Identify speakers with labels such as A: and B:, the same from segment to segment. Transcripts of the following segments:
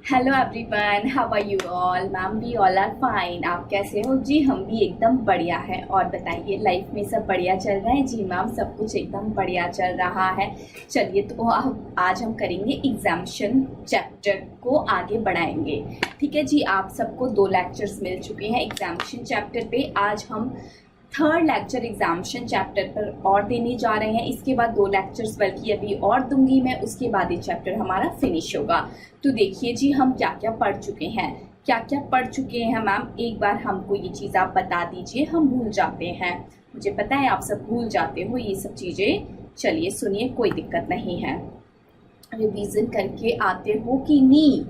A: Hello everyone, how are you all. Ma'am we all are fine. आप कैसे हो जी? हम भी एकदम बढ़िया है। और बताइए, लाइफ में सब बढ़िया चल रहा है? जी मैम, सब कुछ एकदम बढ़िया चल रहा है। चलिए, तो आज हम करेंगे एग्जामिनेशन चैप्टर को आगे बढ़ाएंगे। ठीक है जी। आप सबको 2 लेक्चर्स मिल चुके हैं एग्जामिनेशन चैप्टर पे। आज हम 3rd लेक्चर एग्जामिनेशन चैप्टर पर और देने जा रहे हैं। इसके बाद 2 लेक्चर्स बल्कि अभी और दूंगी मैं, उसके बाद ये चैप्टर हमारा फिनिश होगा। तो देखिए जी, हम क्या क्या पढ़ चुके हैं, क्या क्या पढ़ चुके हैं मैम। एक बार हमको ये चीज़ आप बता दीजिए, हम भूल जाते हैं। मुझे पता है आप सब भूल जाते हो ये सब चीज़ें। चलिए सुनिए, कोई दिक्कत नहीं है। रिवीजन करके आते हो कि नहीं?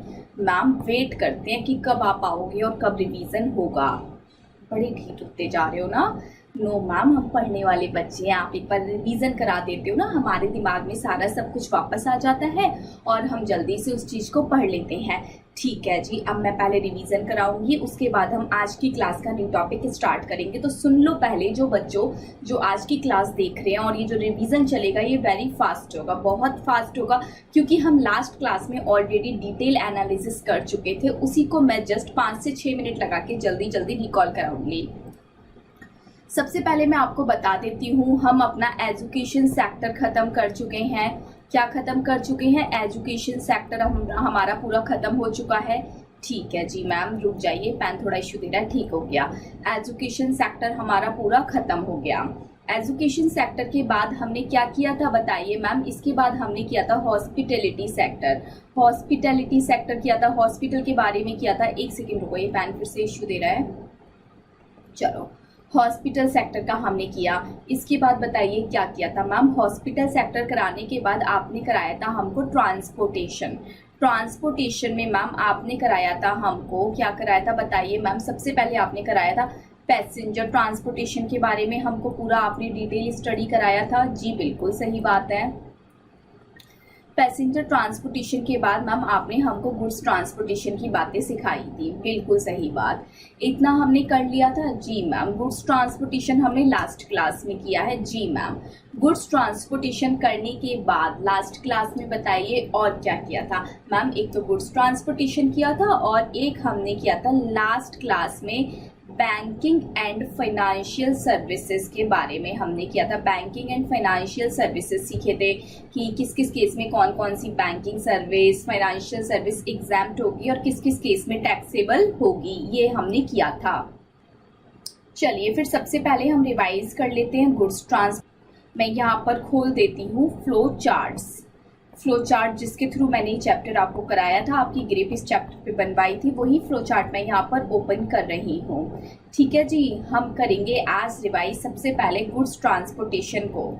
A: मैम वेट करते हैं कि कब आप आओगे और कब रिवीजन होगा। बड़े ढीठ उठते जा रहे हो ना। नो मैम, हम पढ़ने वाले बच्चे हैं। आप एक बार रिवीजन करा देते हो ना, हमारे दिमाग में सारा सब कुछ वापस आ जाता है और हम जल्दी से उस चीज़ को पढ़ लेते हैं। ठीक है जी, अब मैं पहले रिवीजन कराऊंगी, उसके बाद हम आज की क्लास का न्यू टॉपिक स्टार्ट करेंगे। तो सुन लो पहले, जो बच्चों जो आज की क्लास देख रहे हैं, और ये जो रिवीजन चलेगा ये वेरी फास्ट होगा, बहुत फास्ट होगा, क्योंकि हम लास्ट क्लास में ऑलरेडी डिटेल एनालिसिस कर चुके थे। उसी को मैं जस्ट 5 से 6 मिनट लगा के जल्दी जल्दी रिकॉल कराऊंगी। सबसे पहले मैं आपको बता देती हूँ, हम अपना एजुकेशन सेक्टर ख़त्म कर चुके हैं। क्या ख़त्म कर चुके हैं? एजुकेशन सेक्टर हमारा पूरा ख़त्म हो चुका है। ठीक है जी मैम, रुक जाइए, पेन थोड़ा इशू दे रहा है। ठीक हो गया, एजुकेशन सेक्टर हमारा पूरा ख़त्म हो गया। एजुकेशन सेक्टर के बाद हमने क्या किया था बताइए मैम? इसके बाद हमने किया था हॉस्पिटैलिटी सेक्टर। हॉस्पिटैलिटी सेक्टर किया था, हॉस्पिटल के बारे में किया था। एक सेकेंड रुको, ये पेन फिर से इशू दे रहा है। चलो, हॉस्पिटल सेक्टर का हमने किया। इसके बाद बताइए क्या किया था मैम? हॉस्पिटल सेक्टर कराने के बाद आपने कराया था हमको ट्रांसपोर्टेशन। ट्रांसपोर्टेशन में मैम आपने कराया था हमको, क्या कराया था बताइए मैम? सबसे पहले आपने कराया था पैसेंजर ट्रांसपोर्टेशन के बारे में, हमको पूरा आपने डिटेल स्टडी कराया था। जी बिल्कुल सही बात है। पैसेंजर ट्रांसपोर्टेशन के बाद मैम आपने हमको गुड्स ट्रांसपोर्टेशन की बातें सिखाई थी। बिल्कुल सही बात, इतना हमने कर लिया था। जी मैम, गुड्स ट्रांसपोर्टेशन हमने लास्ट क्लास में किया है। जी मैम, गुड्स ट्रांसपोर्टेशन करने के बाद लास्ट क्लास में बताइए और क्या किया था मैम? एक तो गुड्स ट्रांसपोर्टेशन किया था और एक हमने किया था लास्ट क्लास में बैंकिंग एंड फाइनेंशियल सर्विसेज के बारे में हमने किया था। बैंकिंग एंड फाइनेंशियल सर्विसेज सीखे थे कि किस किस केस में कौन कौन सी बैंकिंग सर्विस, फाइनेंशियल सर्विस एग्जैम्प्ट होगी और किस किस केस में टैक्सेबल होगी, ये हमने किया था। चलिए फिर सबसे पहले हम रिवाइज कर लेते हैं गुड्स ट्रांस। मैं यहाँ पर खोल देती हूँ फ्लो चार्ट्स। फ्लो चार्ट जिसके थ्रू मैंने चैप्टर आपको कराया था, आपकी ग्रेप इस चैप्टर पे बनवाई थी, वही फ्लो चार्ट मैं यहाँ पर ओपन कर रही हूँ। ठीक है जी, हम करेंगे आज रिवाइज सबसे पहले गुड्स ट्रांसपोर्टेशन को।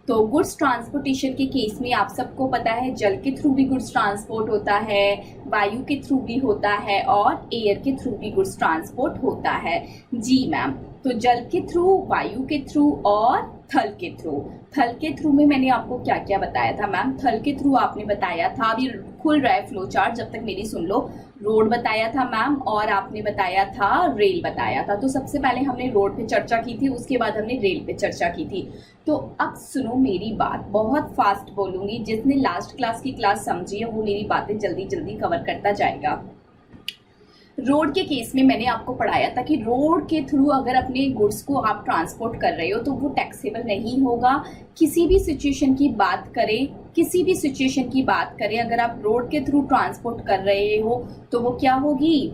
A: तो गुड्स ट्रांसपोर्टेशन के केस में आप सबको पता है, जल के थ्रू भी गुड्स ट्रांसपोर्ट होता है, वायु के थ्रू भी होता है और एयर के थ्रू भी गुड्स ट्रांसपोर्ट होता है। जी मैम, तो जल के थ्रू, वायु के थ्रू और थल के थ्रू। थल के थ्रू में मैंने आपको क्या क्या बताया था मैम? थल के थ्रू आपने बताया था, अभी खुल रहा है फ्लो चार्ट, जब तक मेरी सुन लो। रोड बताया था मैम और आपने बताया था रेल बताया था। तो सबसे पहले हमने रोड पे चर्चा की थी, उसके बाद हमने रेल पे चर्चा की थी। तो अब सुनो मेरी बात, बहुत फास्ट बोलूंगी, जिसने लास्ट क्लास की क्लास समझी है वो मेरी बातें जल्दी जल्दी कवर करता जाएगा। रोड के केस में मैंने आपको पढ़ाया था कि रोड के थ्रू अगर अपने गुड्स को आप ट्रांसपोर्ट कर रहे हो तो वो टैक्सेबल नहीं होगा। किसी भी सिचुएशन की बात करें, किसी भी सिचुएशन की बात करें, अगर आप रोड के थ्रू ट्रांसपोर्ट कर रहे हो तो वो क्या होगी?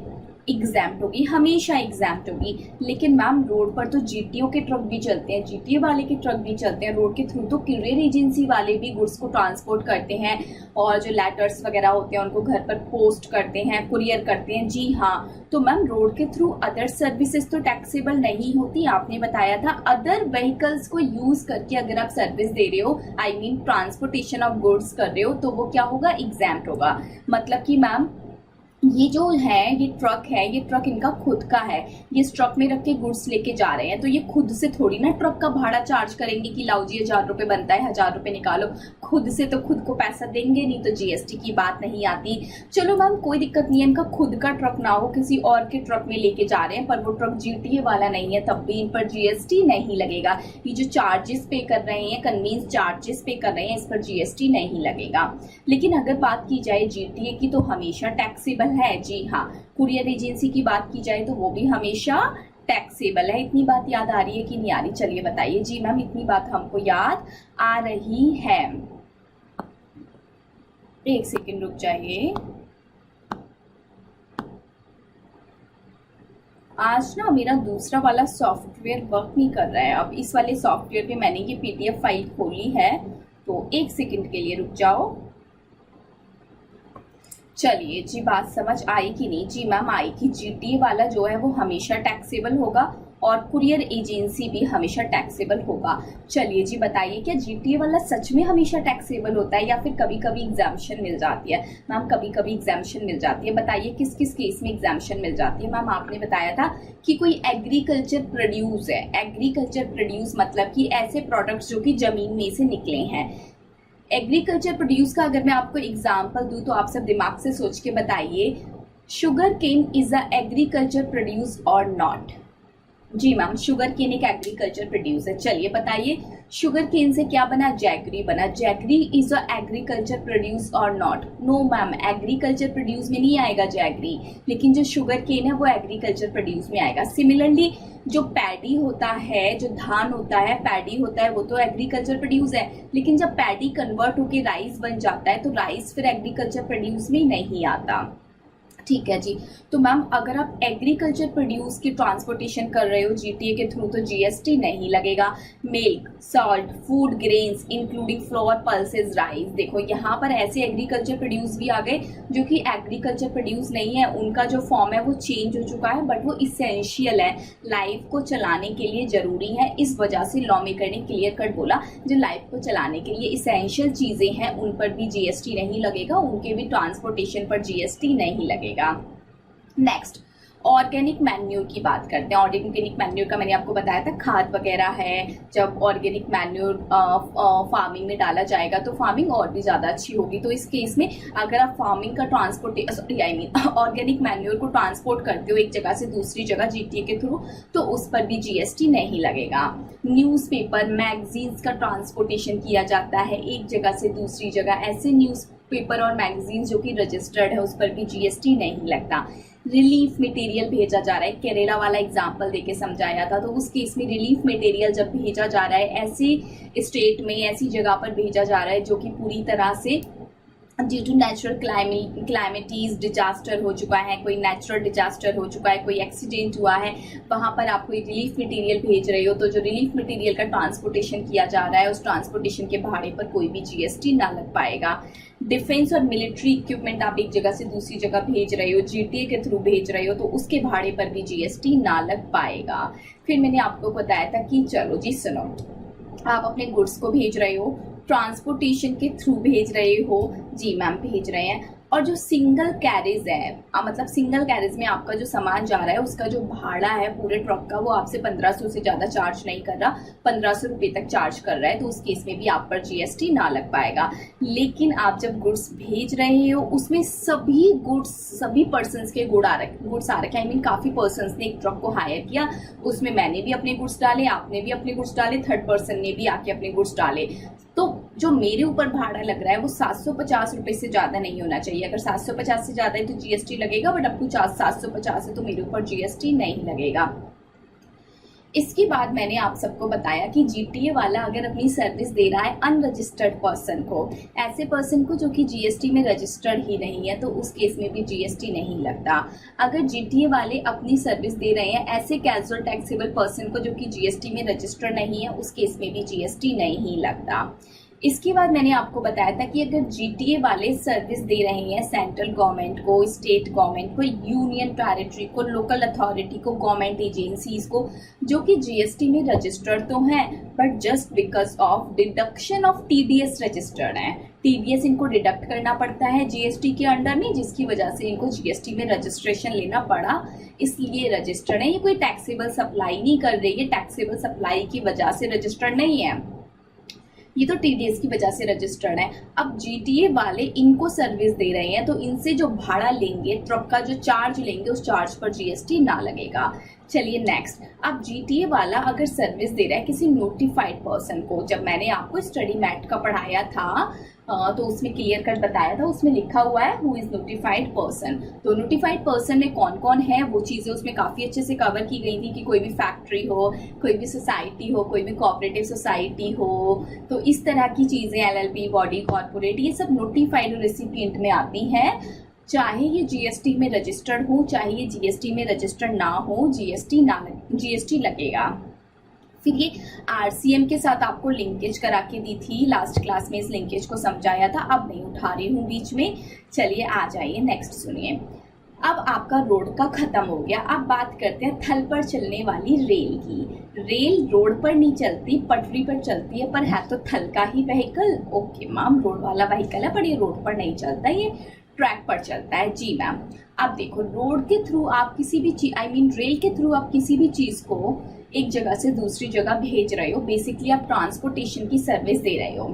A: एग्जैम्प्ट होगी, हमेशा एग्जैम्प्ट होगी। लेकिन मैम रोड पर तो जीटीओ के ट्रक भी चलते हैं, जीटीओ वाले के ट्रक भी चलते हैं रोड के थ्रू। तो कुरियर एजेंसी वाले भी गुड्स को ट्रांसपोर्ट करते हैं और जो लेटर्स वगैरह होते हैं उनको घर पर पोस्ट करते हैं, कुरियर करते हैं। जी हाँ, तो मैम रोड के थ्रू अदर सर्विसेज तो टैक्सेबल नहीं होती। आपने बताया था अदर व्हीकल्स को यूज करके अगर आप सर्विस दे रहे हो, I mean transportation of goods कर रहे हो, तो वो क्या होगा? एग्जैम्प्ट होगा। मतलब कि मैम ये जो है, ये ट्रक है, ये ट्रक इनका खुद का है, ये इस ट्रक में रख के गुड्स लेके जा रहे हैं, तो ये खुद से थोड़ी ना ट्रक का भाड़ा चार्ज करेंगे कि लाओ जी 1000 रुपये बनता है, 1000 रुपये निकालो। खुद से तो खुद को पैसा देंगे नहीं, तो जीएसटी की बात नहीं आती। चलो मैम कोई दिक्कत नहीं है, इनका खुद का ट्रक ना हो, किसी और के ट्रक में लेके जा रहे हैं, पर वो ट्रक जीटीए वाला नहीं है, तब भी इन पर जीएसटी नहीं लगेगा। ये जो चार्जेस पे कर रहे हैं, कन्वींस चार्जेस पे कर रहे हैं, इस पर जीएसटी नहीं लगेगा। लेकिन अगर बात की जाए जीटीए की, तो हमेशा टैक्सेबल टैक्सेबल है? जी हाँ। कुरियर एजेंसी की बात की जाए तो वो भी हमेशा टैक्सेबल है। इतनी बात याद आ रही है कि नहीं आ रही? चलिए बताइए। जी मैम, इतनी बात हमको याद आ रही है। एक सेकंड रुक जाइए। आज ना मेरा दूसरा वाला सॉफ्टवेयर वर्क नहीं कर रहा है। अब इस वाले सॉफ्टवेयर पे मैंने ये पीडीएफ फाइल खोली है, तो एक सेकंड के लिए रुक जाओ। चलिए जी, बात समझ आई कि नहीं? जी मैम आई कि जीटीए वाला जो है वो हमेशा टैक्सेबल होगा और कुरियर एजेंसी भी हमेशा टैक्सेबल होगा। चलिए जी बताइए, क्या जीटीए वाला सच में हमेशा टैक्सेबल होता है या फिर कभी कभी एग्जाम्शन मिल जाती है? मैम कभी कभी एग्जाम्शन मिल जाती है। बताइए किस किस केस में एग्जाम्शन मिल जाती है? मैम आपने बताया था कि कोई एग्रीकल्चर प्रोड्यूस है। एग्रीकल्चर प्रोड्यूस मतलब कि ऐसे प्रोडक्ट्स जो कि जमीन में से निकले हैं। एग्रीकल्चर प्रोड्यूस का अगर मैं आपको एग्जाम्पल दूं तो आप सब दिमाग से सोच के बताइए, sugarcane is a agriculture produce or not? जी मैम, शुगर केन एक एग्रीकल्चर प्रोड्यूस है। चलिए बताइए, शुगर केन से क्या बना? जैगरी बना। Jaggery is a agriculture produce or not? No ma'am, agriculture produce में नहीं आएगा जैगरी, लेकिन जो शुगर केन है वो एग्रीकल्चर प्रोड्यूस में आएगा। सिमिलरली जो पैडी होता है, जो धान होता है, पैडी होता है, वो तो एग्रीकल्चर प्रोड्यूस है, लेकिन जब पैडी कन्वर्ट होकर राइस बन जाता है तो राइस फिर एग्रीकल्चर प्रोड्यूस में नहीं आता। ठीक है जी। तो मैम अगर आप एग्रीकल्चर प्रोड्यूस की ट्रांसपोर्टेशन कर रहे हो जीटीए के थ्रू तो जीएसटी नहीं लगेगा। Milk, salt, food grains including floor, pulses, rice. देखो यहाँ पर ऐसे एग्रीकल्चर प्रोड्यूस भी आ गए जो कि एग्रीकल्चर प्रोड्यूस नहीं है, उनका जो फॉर्म है वो चेंज हो चुका है, बट वो इसेंशियल है, लाइफ को चलाने के लिए जरूरी है। इस वजह से लॉ मेकर ने क्लियर कट बोला जो लाइफ को चलाने के लिए इसेंशियल चीजें हैं उन पर भी जीएसटी नहीं लगेगा, उनके भी ट्रांसपोर्टेशन पर जीएसटी नहीं लगेगा। नेक्स्ट, ऑर्गेनिक मैन्योर की बात करते हैं। ऑर्गेनिक मैन्योर का मैंने आपको बताया था, खाद वगैरह है। जब ऑर्गेनिक मैन्योर फार्मिंग में डाला जाएगा तो फार्मिंग और भी ज़्यादा अच्छी होगी। तो इस केस में अगर आप फार्मिंग का ऑर्गेनिक मैन्योर को ट्रांसपोर्ट करते हो एक जगह से दूसरी जगह जीटीए के थ्रू तो उस पर भी जीएसटी नहीं लगेगा। न्यूज़पेपर, मैगजीन्स का ट्रांसपोर्टेशन किया जाता है एक जगह से दूसरी जगह, ऐसे न्यूज़पेपर और मैगजीन्स जो कि रजिस्टर्ड है उस पर भी जीएसटी नहीं लगता। रिलीफ मटेरियल भेजा जा रहा है, केरला वाला एग्जाम्पल देके समझाया था, तो उस केस में रिलीफ मटेरियल जब भेजा जा रहा है ऐसे स्टेट में, ऐसी जगह पर भेजा जा रहा है जो कि पूरी तरह से ड्यू टू नेचुरल क्लाइमेटीज डिजास्टर हो चुका है, कोई नेचुरल डिजास्टर हो चुका है, कोई एक्सीडेंट हुआ है, वहां पर आप कोई रिलीफ मटेरियल भेज रहे हो तो जो रिलीफ मटेरियल का ट्रांसपोर्टेशन किया जा रहा है उस ट्रांसपोर्टेशन के भाड़े पर कोई भी जीएसटी ना लग पाएगा। डिफेंस और मिलिट्री इक्विपमेंट आप एक जगह से दूसरी जगह भेज रहे हो, जीटीए के थ्रू भेज रहे हो तो उसके भाड़े पर भी जीएसटी ना लग पाएगा। फिर मैंने आपको बताया था कि चलो जी सुनो, आप अपने गुड्स को भेज रहे हो, ट्रांसपोर्टेशन के थ्रू भेज रहे हो, जी मैम भेज रहे हैं, और जो सिंगल कैरेज है मतलब सिंगल कैरेज में आपका जो सामान जा रहा है उसका जो भाड़ा है पूरे ट्रक का वो आपसे 1500 से ज़्यादा चार्ज नहीं कर रहा, 1500 रुपये तक चार्ज कर रहा है, तो उस केस में भी आप पर जीएसटी ना लग पाएगा। लेकिन आप जब गुड्स भेज रहे हो उसमें सभी गुड्स, सभी पर्सनस के गुड्स आ रखे, आई मीन काफ़ी पर्सनस ने एक ट्रक को हायर किया, उसमें मैंने भी अपने गुड्स डाले, आपने भी अपने गुड्स डाले, थर्ड पर्सन ने भी आके अपने गुड्स डाले, तो जो मेरे ऊपर भाड़ा लग रहा है वो 750 रुपये से ज़्यादा नहीं होना चाहिए। अगर 750 से ज़्यादा है तो जीएसटी लगेगा, बट अप टू 750 है तो मेरे ऊपर जीएसटी नहीं लगेगा। इसके बाद मैंने आप सबको बताया कि जीटीए वाला अगर अपनी सर्विस दे रहा है अनरजिस्टर्ड पर्सन को, ऐसे पर्सन को जो कि जीएसटी में रजिस्टर्ड ही नहीं है, तो उस केस में भी जीएसटी नहीं लगता। अगर जीटीए वाले अपनी सर्विस दे रहे हैं ऐसे कैजुअल टैक्सेबल पर्सन को जो कि जीएसटी में रजिस्टर्ड नहीं है, उस केस में भी जीएसटी नहीं लगता। इसके बाद मैंने आपको बताया था कि अगर जीटीए वाले सर्विस दे रहे हैं सेंट्रल गवर्नमेंट को, स्टेट गवर्नमेंट को, यूनियन टेरिटरी को, लोकल अथॉरिटी को, गवर्नमेंट एजेंसीज को, जो कि जीएसटी में रजिस्टर्ड तो हैं but just because of deduction of TDS registered हैं, टीडीएस इनको डिडक्ट करना पड़ता है जीएसटी के अंडर में, जिसकी वजह से इनको जीएसटी में रजिस्ट्रेशन लेना पड़ा, इसलिए रजिस्टर्ड है। ये कोई टैक्सेबल सप्लाई नहीं कर रही है, टैक्सेबल सप्लाई की वजह से रजिस्टर्ड नहीं है, ये तो टीडीएस की वजह से रजिस्टर्ड है। अब जीटीए वाले इनको सर्विस दे रहे हैं तो इनसे जो भाड़ा लेंगे, ट्रक का जो चार्ज लेंगे, उस चार्ज पर जीएसटी ना लगेगा। चलिए नेक्स्ट, अब जीटीए वाला अगर सर्विस दे रहा है किसी नोटिफाइड पर्सन को, जब मैंने आपको स्टडी मैट का पढ़ाया था तो उसमें क्लियर कट बताया था, उसमें लिखा हुआ है हु इज नोटिफाइड पर्सन। तो नोटिफाइड पर्सन में कौन कौन है वो चीज़ें उसमें काफ़ी अच्छे से कवर की गई थी कि कोई भी फैक्ट्री हो, कोई भी सोसाइटी हो, कोई भी कोऑपरेटिव सोसाइटी हो, तो इस तरह की चीज़ें एलएलपी, बॉडी, कॉर्पोरेट, ये सब नोटिफाइड और रेसिपिएंट में आती हैं। चाहे ये जीएसटी में रजिस्टर्ड हो, चाहे ये जीएसटी में रजिस्टर्ड ना हो, जीएसटी लगेगा। फिर ये आरसीएम के साथ आपको लिंकेज करा के दी थी, लास्ट क्लास में इस लिंकेज को समझाया था, अब नहीं उठा रही हूँ बीच में। चलिए आ जाइए नेक्स्ट सुनिए। अब आपका रोड का खत्म हो गया, अब बात करते हैं थल पर चलने वाली रेल की। रेल रोड पर नहीं चलती, पटरी पर चलती है, पर है तो थल का ही व्हीकल। ओके मैम, रोड वाला व्हीकल है पर ये रोड पर नहीं चलता, ये ट्रैक पर चलता है। जी मैम। अब देखो, रोड के थ्रू आप किसी भी चीज, रेल के थ्रू आप किसी भी चीज को एक जगह से दूसरी जगह भेज रहे हो, बेसिकली आप ट्रांसपोर्टेशन की सर्विस दे रहे हो।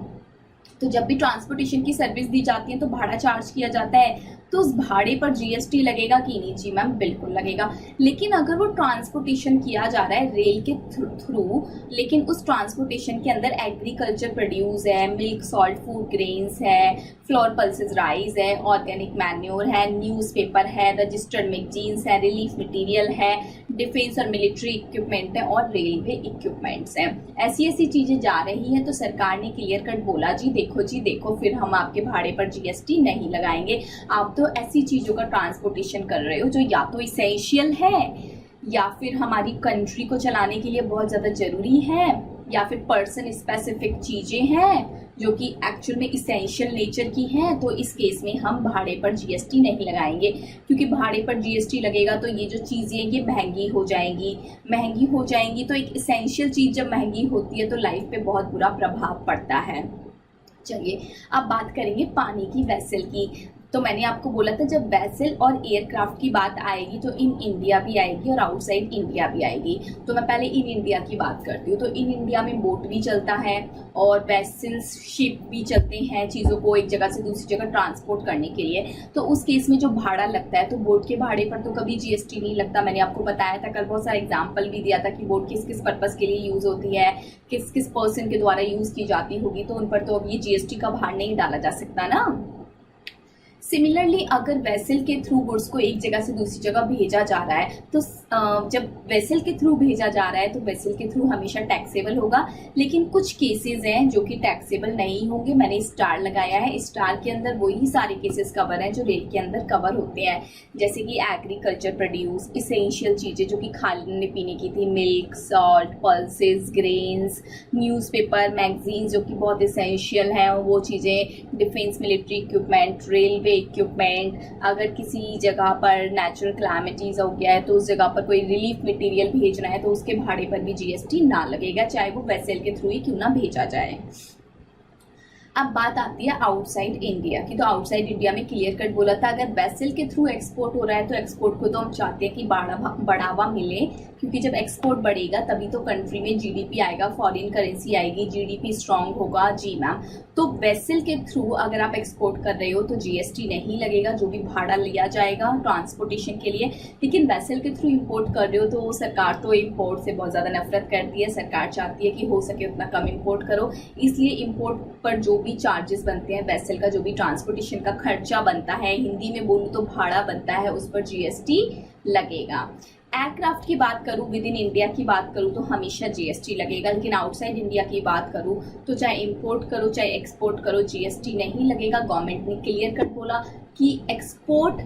A: तो जब भी ट्रांसपोर्टेशन की सर्विस दी जाती है तो भाड़ा चार्ज किया जाता है, तो उस भाड़े पर जीएसटी लगेगा कि नहीं? जी मैम, बिल्कुल लगेगा। लेकिन अगर वो ट्रांसपोर्टेशन किया जा रहा है रेल के थ्रू, लेकिन उस ट्रांसपोर्टेशन के अंदर एग्रीकल्चर प्रोड्यूस है, मिल्क, सॉल्ट, फूड ग्रेन्स है, फ्लोर पल्सेस राइस है, ऑर्गेनिक मैन्योर है, न्यूज़पेपर है, रजिस्टर्ड मैगजीन्स है, रिलीफ मटेरियल है, डिफेंस और मिलिट्री इक्विपमेंट है और रेलवे इक्विपमेंट्स हैं, ऐसी ऐसी चीज़ें जा रही हैं। तो सरकार ने क्लियर कट बोला जी देखो, फिर हम आपके भाड़े पर जीएसटी नहीं लगाएंगे। आप तो ऐसी चीज़ों का ट्रांसपोर्टेशन कर रहे हो जो या तो इसेंशियल है, या फिर हमारी कंट्री को चलाने के लिए बहुत ज़्यादा ज़रूरी है, या फिर पर्सन स्पेसिफिक चीज़ें हैं जो कि एक्चुअल में इसेंशियल नेचर की हैं। तो इस केस में हम भाड़े पर जीएसटी नहीं लगाएंगे, क्योंकि भाड़े पर जीएसटी लगेगा तो ये जो चीज़ें ये महंगी हो जाएंगी। तो एक इसेंशियल चीज़ जब महंगी होती है तो लाइफ पे बहुत बुरा प्रभाव पड़ता है। चलिए अब बात करेंगे पानी की वेसल की। तो मैंने आपको बोला था जब वेसल और एयरक्राफ्ट की बात आएगी तो इन इंडिया भी आएगी और आउटसाइड इंडिया भी आएगी। तो मैं पहले इन इंडिया की बात करती हूँ। तो इन इंडिया में बोट भी चलता है और वेसल्स, शिप भी चलते हैं चीज़ों को एक जगह से दूसरी जगह ट्रांसपोर्ट करने के लिए। तो उस केस में जो भाड़ा लगता है, तो बोट के भाड़े पर तो कभी जीएसटी नहीं लगता। मैंने आपको बताया था, कल बहुत सारा एग्जाम्पल भी दिया था कि बोट किस किस पर्पज़ के लिए यूज़ होती है, किस किस पर्सन के द्वारा यूज़ की जाती होगी, तो उन पर तो अब ये जीएसटी का भार नहीं डाला जा सकता ना। सिमिलरली अगर वेसल के थ्रू गुड्स को एक जगह से दूसरी जगह भेजा जा रहा है, तो जब वेसल के थ्रू भेजा जा रहा है तो वेसल के थ्रू हमेशा टैक्सेबल होगा। लेकिन कुछ केसेस हैं जो कि टैक्सेबल नहीं होंगे। मैंने स्टार लगाया है, स्टार के अंदर वही सारे केसेस कवर हैं जो रेल के अंदर कवर होते हैं, जैसे कि एग्रीकल्चर प्रोड्यूस, इसेंशियल चीज़ें जो कि खाने पीने की थी, milk, salt, pulses, grains, newspaper, magazines जो कि बहुत इसेंशियल हैं वो चीज़ें, defence military equipment, railway equipment. अगर किसी जगह पर नेचुरल क्लैमिटीज हो गया है तो उस जगह पर कोई रिलीफ मटेरियल भेजना है तो उसके भाड़े पर भी जीएसटी ना लगेगा, चाहे वो वेसल के थ्रू ही क्यों ना भेजा जाए। अब बात आती है आउटसाइड इंडिया की। तो आउटसाइड इंडिया में क्लियर कट बोला था, अगर वेसल के थ्रू एक्सपोर्ट हो रहा है तो एक्सपोर्ट को तो हम चाहते हैं कि बढ़ावा मिले, क्योंकि जब एक्सपोर्ट बढ़ेगा तभी तो कंट्री में जीडीपी आएगा, फॉरेन करेंसी आएगी, जीडीपी स्ट्रांग होगा। जी मैम। तो वेसल के थ्रू अगर आप एक्सपोर्ट कर रहे हो तो जीएसटी नहीं लगेगा, जो भी भाड़ा लिया जाएगा ट्रांसपोर्टेशन के लिए। लेकिन वेसल के थ्रू इंपोर्ट कर रहे हो तो सरकार तो इंपोर्ट से बहुत ज़्यादा नफरत करती है, सरकार चाहती है कि हो सके उतना कम इंपोर्ट करो, इसलिए इंपोर्ट पर जो भी चार्जेस बनते हैं, वेसल का जो भी ट्रांसपोर्टेशन का खर्चा बनता है, हिंदी में बोलूँ तो भाड़ा बनता है, उस पर जीएसटी लगेगा। एयरक्राफ्ट की बात करूँ, विद इन इंडिया की बात करूँ तो हमेशा जीएसटी लगेगा, लेकिन आउटसाइड इंडिया की बात करूँ तो चाहे इंपोर्ट करो चाहे एक्सपोर्ट करो जीएसटी नहीं लगेगा। गवर्नमेंट ने क्लियर कट बोला कि एक्सपोर्ट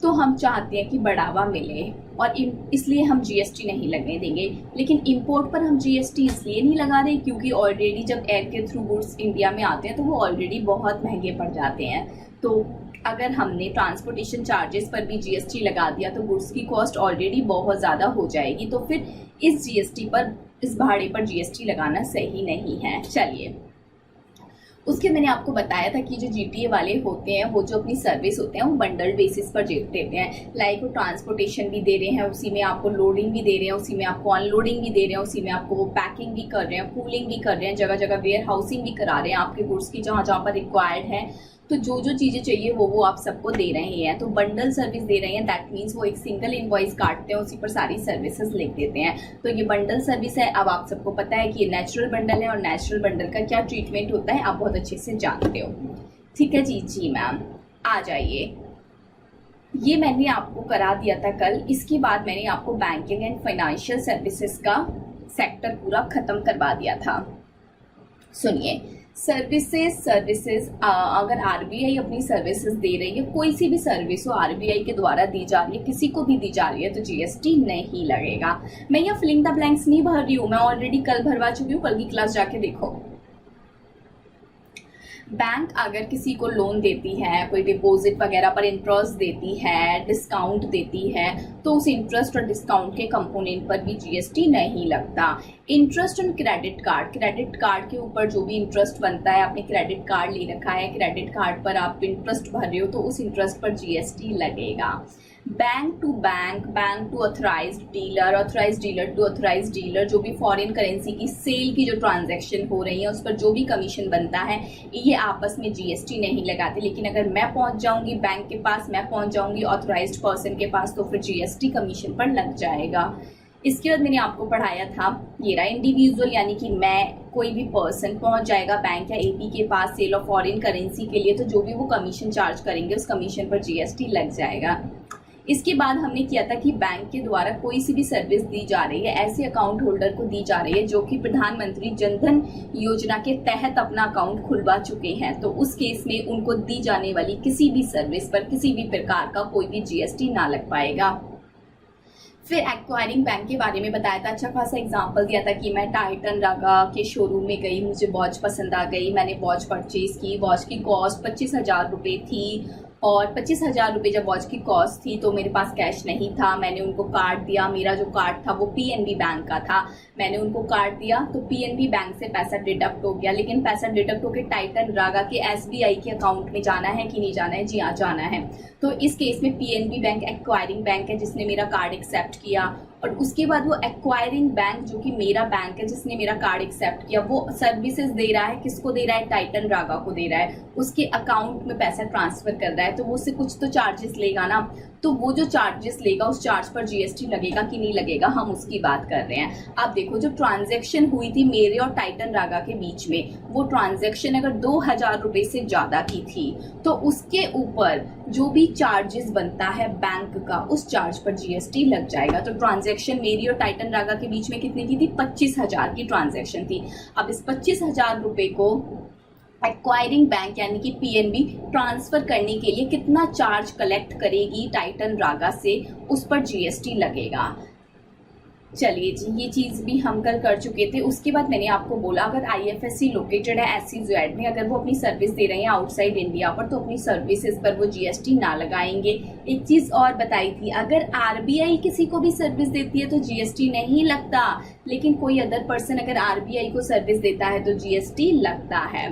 A: तो हम चाहते हैं कि बढ़ावा मिले और इसलिए हम जीएसटी नहीं लगने देंगे, लेकिन इंपोर्ट पर हम जीएसटी इसलिए नहीं लगा रहे क्योंकि ऑलरेडी जब एयर के थ्रू गुड्स इंडिया में आते हैं तो वो ऑलरेडी बहुत महंगे पड़ जाते हैं। तो अगर हमने ट्रांसपोर्टेशन चार्जेस पर भी जीएसटी लगा दिया तो गुड्स की कॉस्ट ऑलरेडी बहुत ज़्यादा हो जाएगी, तो फिर इस जीएसटी पर, इस भाड़े पर जीएसटी लगाना सही नहीं है। चलिए, उसके मैंने आपको बताया था कि जो जीटीए वाले होते हैं वो जो अपनी सर्विस होते हैं वो बंडल बेसिस पर देते हैं। लाइक वो ट्रांसपोर्टेशन भी दे रहे हैं, उसी में आपको लोडिंग भी दे रहे हैं, उसी में आपको अनलोडिंग भी दे रहे हैं, उसी में आपको वो पैकिंग भी कर रहे हैं, कूलिंग भी कर रहे हैं, जगह जगह वेयर हाउसिंग भी करा रहे हैं आपके गुड्स की जहाँ जहाँ पर रिक्वायर्ड है। तो जो जो चीज़ें चाहिए वो आप सबको दे रहे हैं, तो बंडल सर्विस दे रहे हैं। दैट मीन्स वो एक सिंगल इनवॉइस काटते हैं, उसी पर सारी सर्विसेज लिख देते हैं। तो ये बंडल सर्विस है। अब आप सबको पता है कि ये नेचुरल बंडल है और नेचुरल बंडल का क्या ट्रीटमेंट होता है आप बहुत अच्छे से जानते हो। ठीक है जी। जी मैम, आ जाइए। ये मैंने आपको करा दिया था कल। इसके बाद मैंने आपको बैंकिंग एंड फाइनेंशियल सर्विसेज का सेक्टर पूरा खत्म करवा दिया था। सुनिए, सर्विसेज अगर आरबीआई अपनी सर्विसेज दे रही है, कोई सी भी सर्विस हो आरबीआई के द्वारा दी जा रही है, किसी को भी दी जा रही है, तो जीएसटी नहीं लगेगा। मैं यहाँ फिलिंग द ब्लैंक्स नहीं भर रही हूँ, मैं ऑलरेडी कल भरवा चुकी हूँ, कल की क्लास जाके देखो। बैंक अगर किसी को लोन देती है, कोई डिपॉजिट वगैरह पर इंटरेस्ट देती है, डिस्काउंट देती है, तो उस इंटरेस्ट और डिस्काउंट के कंपोनेंट पर भी जीएसटी नहीं लगता। इंटरेस्ट ऑन क्रेडिट कार्ड के ऊपर जो भी इंटरेस्ट बनता है, आपने क्रेडिट कार्ड ले रखा है, क्रेडिट कार्ड पर आप इंटरेस्ट भर रहे हो, तो उस इंटरेस्ट पर जीएसटी लगेगा। Bank to authorised dealer to authorised dealer, जो भी फॉरेन करेंसी की सेल की जो ट्रांजैक्शन हो रही है उस पर जो भी कमीशन बनता है, ये आपस में जीएसटी नहीं लगाते। लेकिन अगर मैं पहुंच जाऊंगी बैंक के पास, मैं पहुंच जाऊंगी ऑथराइज्ड पर्सन के पास, तो फिर जीएसटी कमीशन पर लग जाएगा। इसके बाद मैंने आपको पढ़ाया था, ये रहा इंडिविजुअल, यानी कि मैं, कोई भी पर्सन पहुंच जाएगा बैंक या एपी के पास सेल ऑफ फॉरेन करेंसी के लिए, तो जो भी वो कमीशन चार्ज करेंगे उस कमीशन पर जीएसटी लग जाएगा। इसके बाद हमने किया था कि बैंक के द्वारा कोई सी भी सर्विस दी जा रही है, ऐसे अकाउंट होल्डर को दी जा रही है जो कि प्रधानमंत्री जनधन योजना के तहत अपना अकाउंट खुलवा चुके हैं, तो उस केस में उनको दी जाने वाली किसी भी सर्विस पर किसी भी प्रकार का कोई भी जीएसटी ना लग पाएगा। फिर एक्वायरिंग बैंक के बारे में बताया था, अच्छा खासा एग्जांपल दिया था कि मैं टाइटन रागा के शोरूम में गई, मुझे वॉच पसंद आ गई, मैंने वॉच परचेज की, वॉच की कॉस्ट 25,000 रुपये थी, और 25,000 रुपये जब वॉच की कॉस्ट थी तो मेरे पास कैश नहीं था, मैंने उनको कार्ड दिया। मेरा जो कार्ड था वो पीएनबी बैंक का था, मैंने उनको कार्ड दिया तो पीएनबी बैंक से पैसा डिडक्ट हो गया। लेकिन पैसा डिडक्ट होकर टाइटन रागा के एसबीआई के अकाउंट में जाना है कि नहीं जाना है? जी हाँ, जाना है। तो इस केस में पीएनबी बैंक एक्वायरिंग बैंक है जिसने मेरा कार्ड एक्सेप्ट किया, और उसके बाद वो एक्वायरिंग बैंक जो कि मेरा बैंक है जिसने मेरा कार्ड एक्सेप्ट किया, वो सर्विसेज दे रहा है, किसको दे रहा है? टाइटन रागा को दे रहा है, उसके अकाउंट में पैसा ट्रांसफर कर रहा है, तो वो उससे कुछ तो चार्जेस लेगा ना। तो वो जो चार्जेस लेगा उस चार्ज पर जीएसटी लगेगा कि नहीं लगेगा, हम उसकी बात कर रहे हैं। अब देखो, जो ट्रांजैक्शन हुई थी मेरे और टाइटन रागा के बीच में, वो ट्रांजैक्शन अगर 2,000 रुपये से ज्यादा की थी तो उसके ऊपर जो भी चार्जेस बनता है बैंक का, उस चार्ज पर जीएसटी लग जाएगा। तो ट्रांजैक्शन मेरी और टाइटन रागा के बीच में कितनी की थी? 25,000 की ट्रांजैक्शन थी। अब इस 25,000 रुपये को एक्वायरिंग बैंक यानी कि पीएनबी ट्रांसफर करने के लिए कितना चार्ज कलेक्ट करेगी टाइटन रागा से, उस पर जीएसटी लगेगा। चलिए जी, ये चीज भी हम कल कर चुके थे। उसके बाद मैंने आपको बोला, अगर आईएफएससी लोकेटेड है एसईजेड में, अगर वो अपनी सर्विस दे रहे हैं आउटसाइड इंडिया पर, तो अपनी सर्विसेज पर वो जीएसटी ना लगाएंगे। एक चीज और बताई थी, अगर आरबीआई किसी को भी सर्विस देती है तो जीएसटी नहीं लगता, लेकिन कोई अदर पर्सन अगर आरबीआई को सर्विस देता है तो जीएसटी लगता है।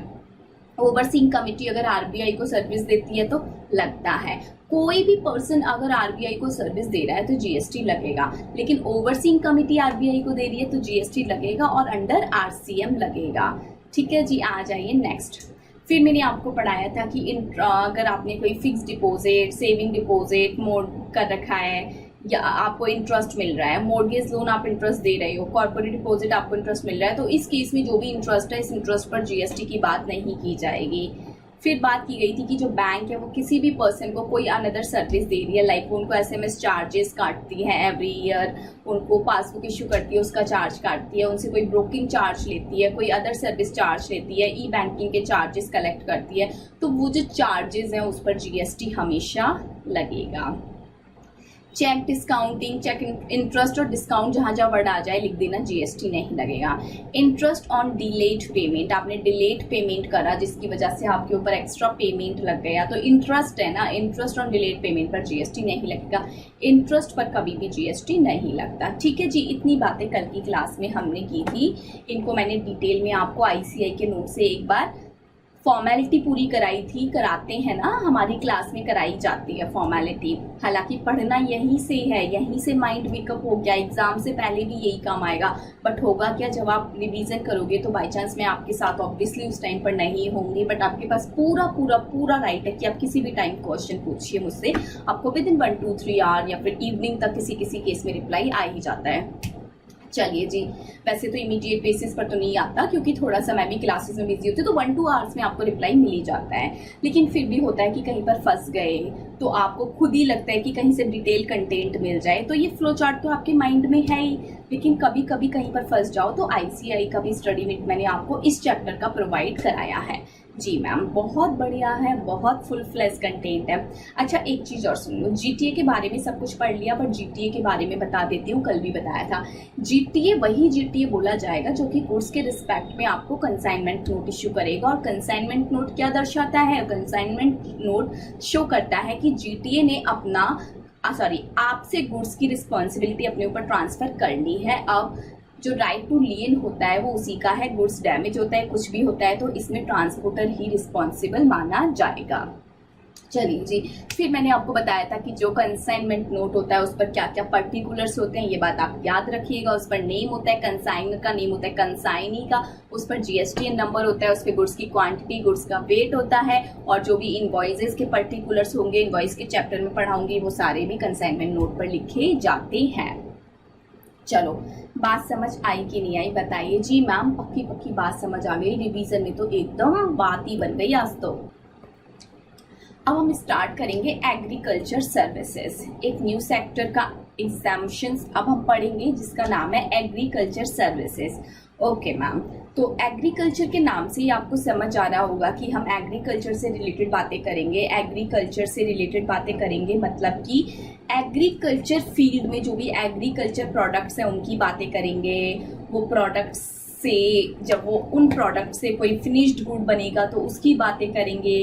A: ओवरसीइंग कमिटी अगर आरबीआई को सर्विस देती है तो लगता है। कोई भी पर्सन अगर आरबीआई को सर्विस दे रहा है तो जीएसटी लगेगा, लेकिन ओवरसीइंग कमिटी आरबीआई को दे रही है तो जीएसटी लगेगा और अंडर आरसीएम लगेगा। ठीक है जी, आ जाइए नेक्स्ट। फिर मैंने आपको पढ़ाया था कि अगर आपने कोई fix deposit, saving deposit mode कर रखा है, या आपको इंटरेस्ट मिल रहा है, मॉर्गेज लोन आप इंटरेस्ट दे रहे हो, कॉर्पोरेट डिपॉजिट आपको इंटरेस्ट मिल रहा है, तो इस केस में जो भी इंटरेस्ट है, इस इंटरेस्ट पर जीएसटी की बात नहीं की जाएगी। फिर बात की गई थी कि जो बैंक है वो किसी भी पर्सन को कोई अनदर सर्विस दे रही है, लाइक उनको एसएमएस चार्जेस काटती है एवरी ईयर, उनको पासबुक इशू करती है उसका चार्ज काटती है, उनसे कोई ब्रोकिंग चार्ज लेती है, कोई अदर सर्विस चार्ज लेती है, ई बैंकिंग के चार्जेस कलेक्ट करती है, तो वो जो चार्जेस हैं उस पर जीएसटी हमेशा लगेगा। चेक डिस्काउंटिंग, चेक इंटरेस्ट और डिस्काउंट जहां जहां वर्ड आ जाए लिख देना, जीएसटी नहीं लगेगा। इंटरेस्ट ऑन डिलेड पेमेंट, आपने डिलेड पेमेंट करा जिसकी वजह से आपके ऊपर एक्स्ट्रा पेमेंट लग गया, तो इंटरेस्ट है ना, इंटरेस्ट ऑन डिलेड पेमेंट पर जीएसटी नहीं लगेगा। इंटरेस्ट पर कभी भी जीएसटी नहीं लगता। ठीक है जी, इतनी बातें कल की क्लास में हमने की थी, इनको मैंने डिटेल में आपको आईसीआई के नोट से एक बार फॉर्मेलिटी पूरी कराई थी, कराते हैं ना, हमारी क्लास में कराई जाती है फॉर्मेलिटी। हालांकि पढ़ना यहीं से है, यहीं से माइंड मेकअप हो गया, एग्जाम से पहले भी यही काम आएगा, बट होगा क्या, जब आप रिवीजन करोगे तो बाई चांस मैं आपके साथ ऑब्वियसली उस टाइम पर नहीं होंगी, बट आपके पास पूरा पूरा पूरा राइट है कि आप किसी भी टाइम क्वेश्चन पूछिए मुझसे, आपको विद इन 1 2 3 आवर या फिर इवनिंग तक किसी किसी केस में रिप्लाई आ ही जाता है। चलिए जी, वैसे तो इमीडिएट बेसिस पर तो नहीं आता क्योंकि थोड़ा सा मैं भी क्लासेस में बिजी होती हूँ, तो 1-2 आवर्स में आपको रिप्लाई मिल ही जाता है। लेकिन फिर भी होता है कि कहीं पर फंस गए तो आपको खुद ही लगता है कि कहीं से डिटेल कंटेंट मिल जाए, तो ये फ्लो चार्ट तो आपके माइंड में है ही। लेकिन कभी कभी कहीं पर फंस जाओ तो आईसीआई का भी स्टडी नीट मैंने आपको इस चैप्टर का प्रोवाइड कराया है। जी मैम, बहुत बढ़िया है, बहुत फुल फ्लैश कंटेंट है। अच्छा एक चीज़ और सुन लो, जीटीए के बारे में सब कुछ पढ़ लिया, बट जीटीए के बारे में बता देती हूँ, कल भी बताया था। जीटीए वही जीटीए बोला जाएगा जो कि कोर्स के रिस्पेक्ट में आपको कंसाइनमेंट नोट इश्यू करेगा। और कंसाइनमेंट नोट क्या दर्शाता है? कंसाइनमेंट नोट शो करता है कि जीटीए ने आपसे गुड्स की रिस्पॉन्सिबिलिटी अपने ऊपर ट्रांसफर करनी है। अब जो राइट टू लियन होता है वो उसी का है, गुड्स डैमेज होता है, कुछ भी होता है तो इसमें ट्रांसपोर्टर ही रिस्पॉन्सिबल माना जाएगा। चलिए जी, फिर मैंने आपको बताया था कि जो कंसाइनमेंट नोट होता है उस पर क्या क्या पर्टिकुलर्स होते हैं, ये बात आप याद रखिएगा। उस पर नेम होता है, कंसाइनर का नेम होता है कंसाइनी का, उस पर जीएसटीएन नंबर होता है, उस पर गुड्स की क्वांटिटी, गुड्स का वेट होता है, और जो भी इनवॉइसेस के पर्टिकुलर्स होंगे, इनवॉइस के चैप्टर में पढ़ाऊंगी, वो सारे भी कंसाइनमेंट नोट पर लिखे जाते हैं। चलो, बात समझ आई कि नहीं आई बताइए। जी मैम, पक्की पक्की बात समझ आ गई, रिवीजन में तो एकदम बात ही बन गई आज तो। अब हम स्टार्ट करेंगे एग्रीकल्चर सर्विसेज, एक न्यू सेक्टर का एग्जामिशंस अब हम पढ़ेंगे जिसका नाम है एग्रीकल्चर सर्विसेज। ओके मैम, तो एग्रीकल्चर के नाम से ही आपको समझ आ रहा होगा कि हम एग्रीकल्चर से रिलेटेड बातें करेंगे। एग्रीकल्चर से रिलेटेड बातें करेंगे मतलब कि एग्रीकल्चर फील्ड में जो भी एग्रीकल्चर प्रोडक्ट्स हैं उनकी बातें करेंगे। वो प्रोडक्ट्स से जब वो उन प्रोडक्ट से कोई फिनिश्ड गुड बनेगा तो उसकी बातें करेंगे।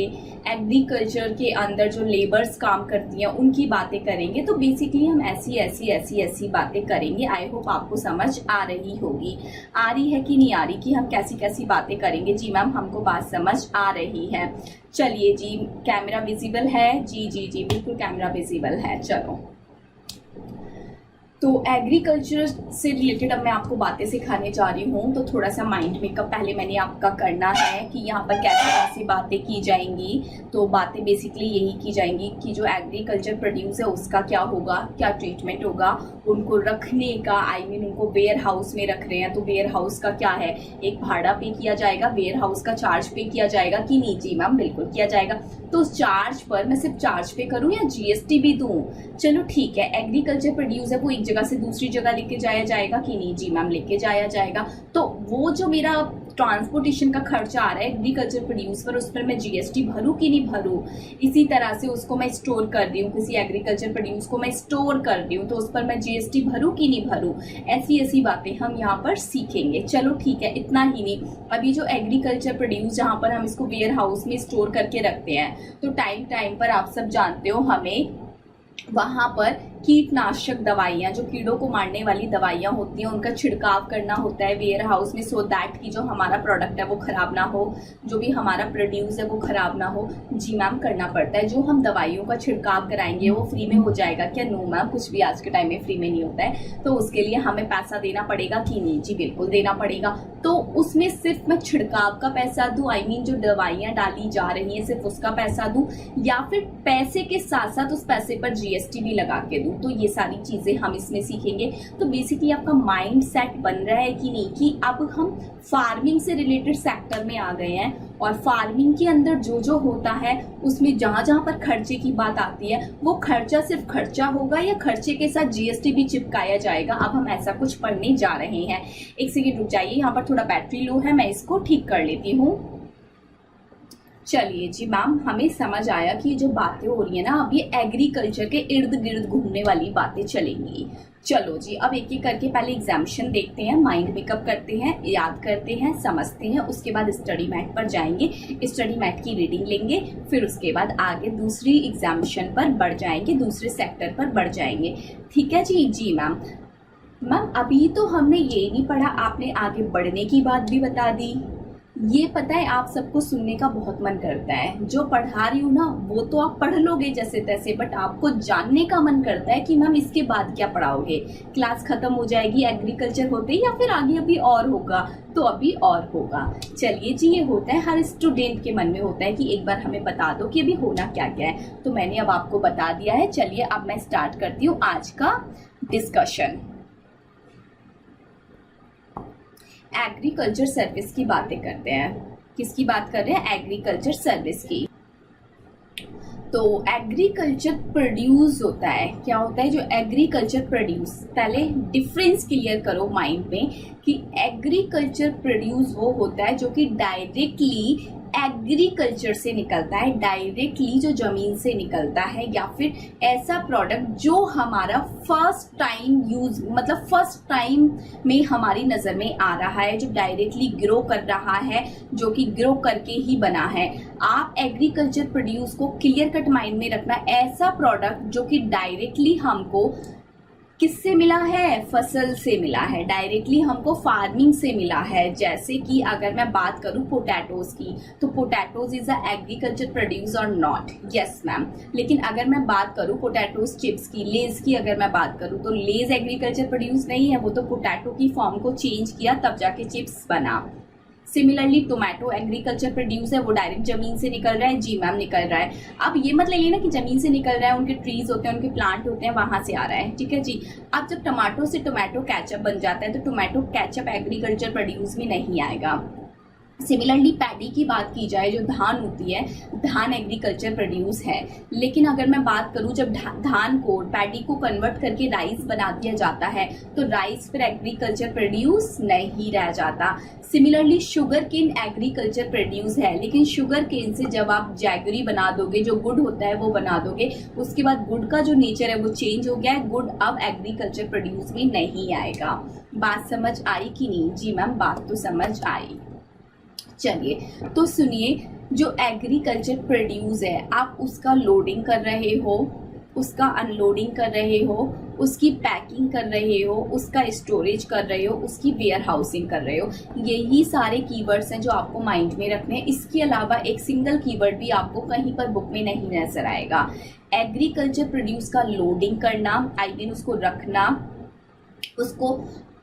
A: एग्रीकल्चर के अंदर जो लेबर्स काम करती हैं उनकी बातें करेंगे। तो बेसिकली हम ऐसी बातें करेंगे। आई होप आपको समझ आ रही होगी। आ रही है कि नहीं आ रही कि हम कैसी कैसी बातें करेंगे? जी मैम, हमको बात समझ आ रही है। चलिए जी, कैमरा विजिबल है? जी जी जी, बिल्कुल कैमरा विजिबल है। चलो, तो एग्रीकल्चर से रिलेटेड अब मैं आपको बातें सिखाने जा रही हूँ, तो थोड़ा सा माइंड मेकअप पहले मैंने आपका करना है कि यहाँ पर कैसी कैसी बातें की जाएंगी। तो बातें बेसिकली यही की जाएंगी कि जो एग्रीकल्चर प्रोड्यूस है उसका क्या होगा, क्या ट्रीटमेंट होगा, उनको रखने का, उनको वेयर हाउस में रख रहे हैं तो वेयर हाउस का क्या है, एक भाड़ा पे किया जाएगा, वेयर हाउस का चार्ज पे किया जाएगा कि नहीं? जी मैम, बिल्कुल किया जाएगा। तो उस चार्ज पर मैं सिर्फ चार्ज पे करूँ या जीएसटी भी दूँ? चलो ठीक है, एग्रीकल्चर प्रोड्यूस है वो एक जगह से दूसरी जगह लेके जाया जाएगा कि नहीं? जी मैम, लेके जाया जाएगा। तो वो जो मेरा ट्रांसपोर्टेशन का खर्चा आ रहा है एग्रीकल्चर प्रोड्यूस पर, उस पर मैं जीएसटी भरूं कि नहीं भरूं? इसी तरह से उसको मैं स्टोर कर रही हूँ, किसी एग्रीकल्चर प्रोड्यूस को मैं स्टोर कर रही हूँ तो उस पर मैं जीएसटी भरूं कि नहीं भरूं? ऐसी बातें हम यहाँ पर सीखेंगे। चलो ठीक है, इतना ही नहीं, अभी जो एग्रीकल्चर प्रोड्यूस जहाँ पर हम इसको वेयर हाउस में स्टोर करके रखते हैं तो टाइम पर आप सब जानते हो हमें वहाँ पर कीटनाशक दवाइयाँ, जो कीड़ों को मारने वाली दवाइयाँ होती हैं, उनका छिड़काव करना होता है वेयर हाउस में, सो दैट कि जो हमारा प्रोडक्ट है वो ख़राब ना हो, जो भी हमारा प्रोड्यूस है वो ख़राब ना हो। जी मैम, करना पड़ता है। जो हम दवाइयों का छिड़काव कराएंगे वो फ्री में हो जाएगा क्या? नो मैम, कुछ भी आज के टाइम में फ्री में नहीं होता है, तो उसके लिए हमें पैसा देना पड़ेगा कि नहीं? जी बिल्कुल देना पड़ेगा। तो उसमें सिर्फ मैं छिड़काव का पैसा दूँ, जो दवाइयाँ डाली जा रही हैं सिर्फ उसका पैसा दूँ, या फिर पैसे के साथ साथ उस पैसे पर जीएसटी भी लगा के दूँ? तो ये सारी चीजें हम इसमें सीखेंगे। तो बेसिकली आपका माइंड सेट बन रहा है कि नहीं कि अब हम फार्मिंग से रिलेटेड सेक्टर में आ गए हैं, और फार्मिंग के अंदर जो जो होता है उसमें जहां जहां पर खर्चे की बात आती है वो खर्चा सिर्फ खर्चा होगा या खर्चे के साथ जीएसटी भी चिपकाया जाएगा? अब हम ऐसा कुछ पढ़ने जा रहे हैं। एक सेकेंड रुक जाइए, यहाँ पर थोड़ा बैटरी लो है, मैं इसको ठीक कर लेती हूँ। चलिए जी मैम, हमें समझ आया कि जो बातें हो रही है ना अब ये एग्रीकल्चर के इर्द गिर्द घूमने वाली बातें चलेंगी। चलो जी, अब एक एक करके पहले एग्जामिशन देखते हैं, माइंड मेकअप करते हैं, याद करते हैं, समझते हैं, उसके बाद स्टडी मैट पर जाएंगे, स्टडी मैट की रीडिंग लेंगे, फिर उसके बाद आगे दूसरी एग्जामिशन पर बढ़ जाएंगे, दूसरे सेक्टर पर बढ़ जाएंगे। ठीक है जी? जी मैम। मैम, अभी तो हमने ये नहीं पढ़ा, आपने आगे बढ़ने की बात भी बता दी। ये पता है आप सबको सुनने का बहुत मन करता है, जो पढ़ा रही हूँ ना वो तो आप पढ़ लोगे जैसे तैसे, बट आपको जानने का मन करता है कि मैम इसके बाद क्या पढ़ाओगे, क्लास खत्म हो जाएगी एग्रीकल्चर होते ही या फिर आगे अभी और होगा? तो अभी और होगा। चलिए जी, ये होता है हर स्टूडेंट के मन में होता है कि एक बार हमें बता दो कि अभी होना क्या क्या है, तो मैंने अब आपको बता दिया है। चलिए अब मैं स्टार्ट करती हूँ आज का डिस्कशन। एग्रीकल्चर सर्विस की बातें करते हैं। किसकी बात कर रहे हैं? एग्रीकल्चर सर्विस की। तो एग्रीकल्चर प्रोड्यूस होता है, क्या होता है जो एग्रीकल्चर प्रोड्यूस, पहले डिफरेंस क्लियर करो माइंड में कि एग्रीकल्चर प्रोड्यूस वो होता है जो कि डायरेक्टली एग्रीकल्चर से निकलता है, डायरेक्टली जो जमीन से निकलता है, या फिर ऐसा प्रोडक्ट जो हमारा फर्स्ट टाइम यूज, मतलब फर्स्ट टाइम में हमारी नजर में आ रहा है, जो डायरेक्टली ग्रो कर रहा है, जो कि ग्रो करके ही बना है। आप एग्रीकल्चर प्रोड्यूस को क्लियर कट माइंड में रखना, ऐसा प्रोडक्ट जो कि डायरेक्टली हमको किससे मिला है? फसल से मिला है, डायरेक्टली हमको फार्मिंग से मिला है। जैसे कि अगर मैं बात करूं पोटैटोज की, तो potatoes is a agriculture produce or not? Yes ma'am. लेकिन अगर मैं बात करूं पोटैटोज चिप्स की, लेज की अगर मैं बात करूं, तो लेज एग्रीकल्चर प्रोड्यूस नहीं है, वो तो पोटैटो की फॉर्म को चेंज किया तब जाके चिप्स बना। सिमिलरली टोमेटो एग्रीकल्चर प्रोड्यूस है, वो डायरेक्ट जमीन से निकल रहा है। जी मैम निकल रहा है। अब ये मत ले लेना कि जमीन से निकल रहा है, उनके ट्रीज होते हैं, उनके प्लांट होते हैं, वहां से आ रहा है, ठीक है जी। अब जब टमाटो से टोमेटो केचप बन जाता है तो टोमेटो केचप एग्रीकल्चर प्रोड्यूस में नहीं आएगा। सिमिलरली पैडी की बात की जाए, जो धान होती है, धान एग्रीकल्चर प्रोड्यूस है। लेकिन अगर मैं बात करूं जब धान को, पैडी को कन्वर्ट करके राइस बना दिया जाता है, तो राइस फिर एग्रीकल्चर प्रोड्यूस नहीं रह जाता। Similarly sugarcane agriculture produce है, लेकिन शुगर केन से जब आप जैगरी बना दोगे, जो गुड़ होता है वो बना दोगे, उसके बाद गुड़ का जो नेचर है वो चेंज हो गया है, गुड़ अब एग्रीकल्चर प्रोड्यूस में नहीं आएगा। बात समझ आई कि नहीं? जी मैम बात तो समझ आई। चलिए तो सुनिए, जो एग्रीकल्चर प्रोड्यूस है, आप उसका लोडिंग कर रहे हो, उसका अनलोडिंग कर रहे हो, उसकी पैकिंग कर रहे हो, उसका स्टोरेज कर रहे हो, उसकी वेयर हाउसिंग कर रहे हो। यही सारे कीवर्ड्स हैं जो आपको माइंड में रखने हैं। इसके अलावा एक सिंगल कीवर्ड भी आपको कहीं पर बुक में नहीं नजर आएगा। एग्रीकल्चर प्रोड्यूस का लोडिंग करना, आई मीन उसको रखना, उसको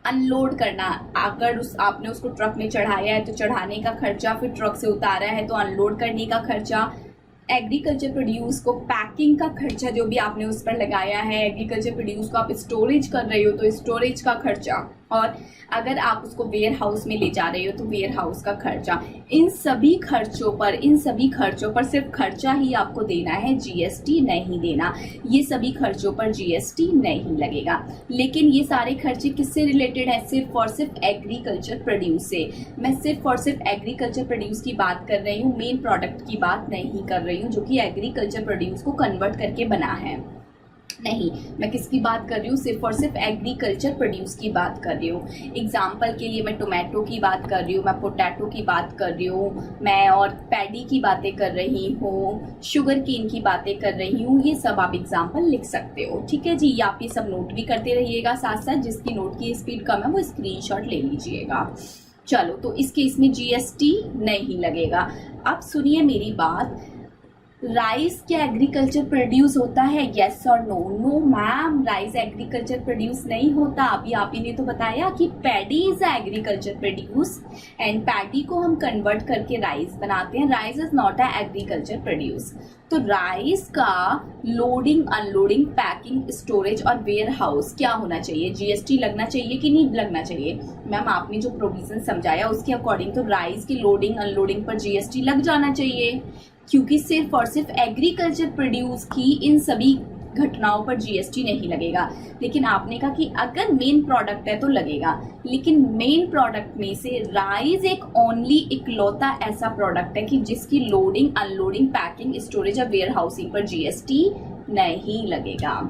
A: अनलोड करना। अगर आपने उसको ट्रक में चढ़ाया है तो चढ़ाने का खर्चा, फिर ट्रक से उतारा है तो अनलोड करने का खर्चा, एग्रीकल्चर प्रोड्यूस को पैकिंग का खर्चा जो भी आपने उस पर लगाया है, एग्रीकल्चर प्रोड्यूस को आप स्टोरेज कर रहे हो तो स्टोरेज का खर्चा, और अगर आप उसको वेयर हाउस में ले जा रहे हो तो वेयर हाउस का खर्चा। इन सभी खर्चों पर सिर्फ खर्चा ही आपको देना है, जीएसटी नहीं देना। ये सभी खर्चों पर जीएसटी नहीं लगेगा। लेकिन ये सारे खर्चे किससे रिलेटेड है? सिर्फ और सिर्फ एग्रीकल्चर प्रोड्यूस से। मैं सिर्फ और सिर्फ एग्रीकल्चर प्रोड्यूस की बात कर रही हूँ, मेन प्रोडक्ट की बात नहीं कर रही हूँ जो कि एग्रीकल्चर प्रोड्यूस को कन्वर्ट करके बना है। नहीं, मैं किसकी बात कर रही हूँ? सिर्फ और सिर्फ एग्रीकल्चर प्रोड्यूस की बात कर रही हूँ। एग्जाम्पल के लिए मैं टोमेटो की बात कर रही हूँ, मैं पोटैटो की बात कर रही हूँ, मैं और पैडी की बातें कर रही हूँ, शुगर केन की बातें कर रही हूँ। ये सब आप एग्जाम्पल लिख सकते हो, ठीक है जी। आप ये सब नोट भी करते रहिएगा साथ साथ। जिसकी नोट की स्पीड कम है वो स्क्रीनशॉट ले लीजिएगा। चलो, तो इस केस में जीएसटी नहीं लगेगा। अब सुनिए मेरी बात, राइस क्या एग्रीकल्चर प्रोड्यूस होता है? यस और no? No ma'am, rice agriculture produce नहीं होता। अभी आप ही ने तो बताया कि paddy is agriculture produce, and paddy को हम कन्वर्ट करके राइस बनाते हैं। Rice is not a agriculture produce. तो राइस का लोडिंग, अनलोडिंग, पैकिंग, स्टोरेज और वेयर हाउस क्या होना चाहिए? जीएसटी लगना चाहिए कि नहीं लगना चाहिए? मैम आपने जो प्रोविजन समझाया उसके अकॉर्डिंग तो राइस की लोडिंग, अनलोडिंग पर जीएसटी लग जाना चाहिए, क्योंकि सिर्फ और सिर्फ एग्रीकल्चर प्रोड्यूस की इन सभी घटनाओं पर जीएसटी नहीं लगेगा। लेकिन आपने कहा कि अगर मेन प्रोडक्ट है तो लगेगा, लेकिन मेन प्रोडक्ट में से राइस एक ओनली इकलौता ऐसा प्रोडक्ट है कि जिसकी लोडिंग, अनलोडिंग, पैकिंग, स्टोरेज और वेयर हाउसिंग पर जीएसटी नहीं लगेगा।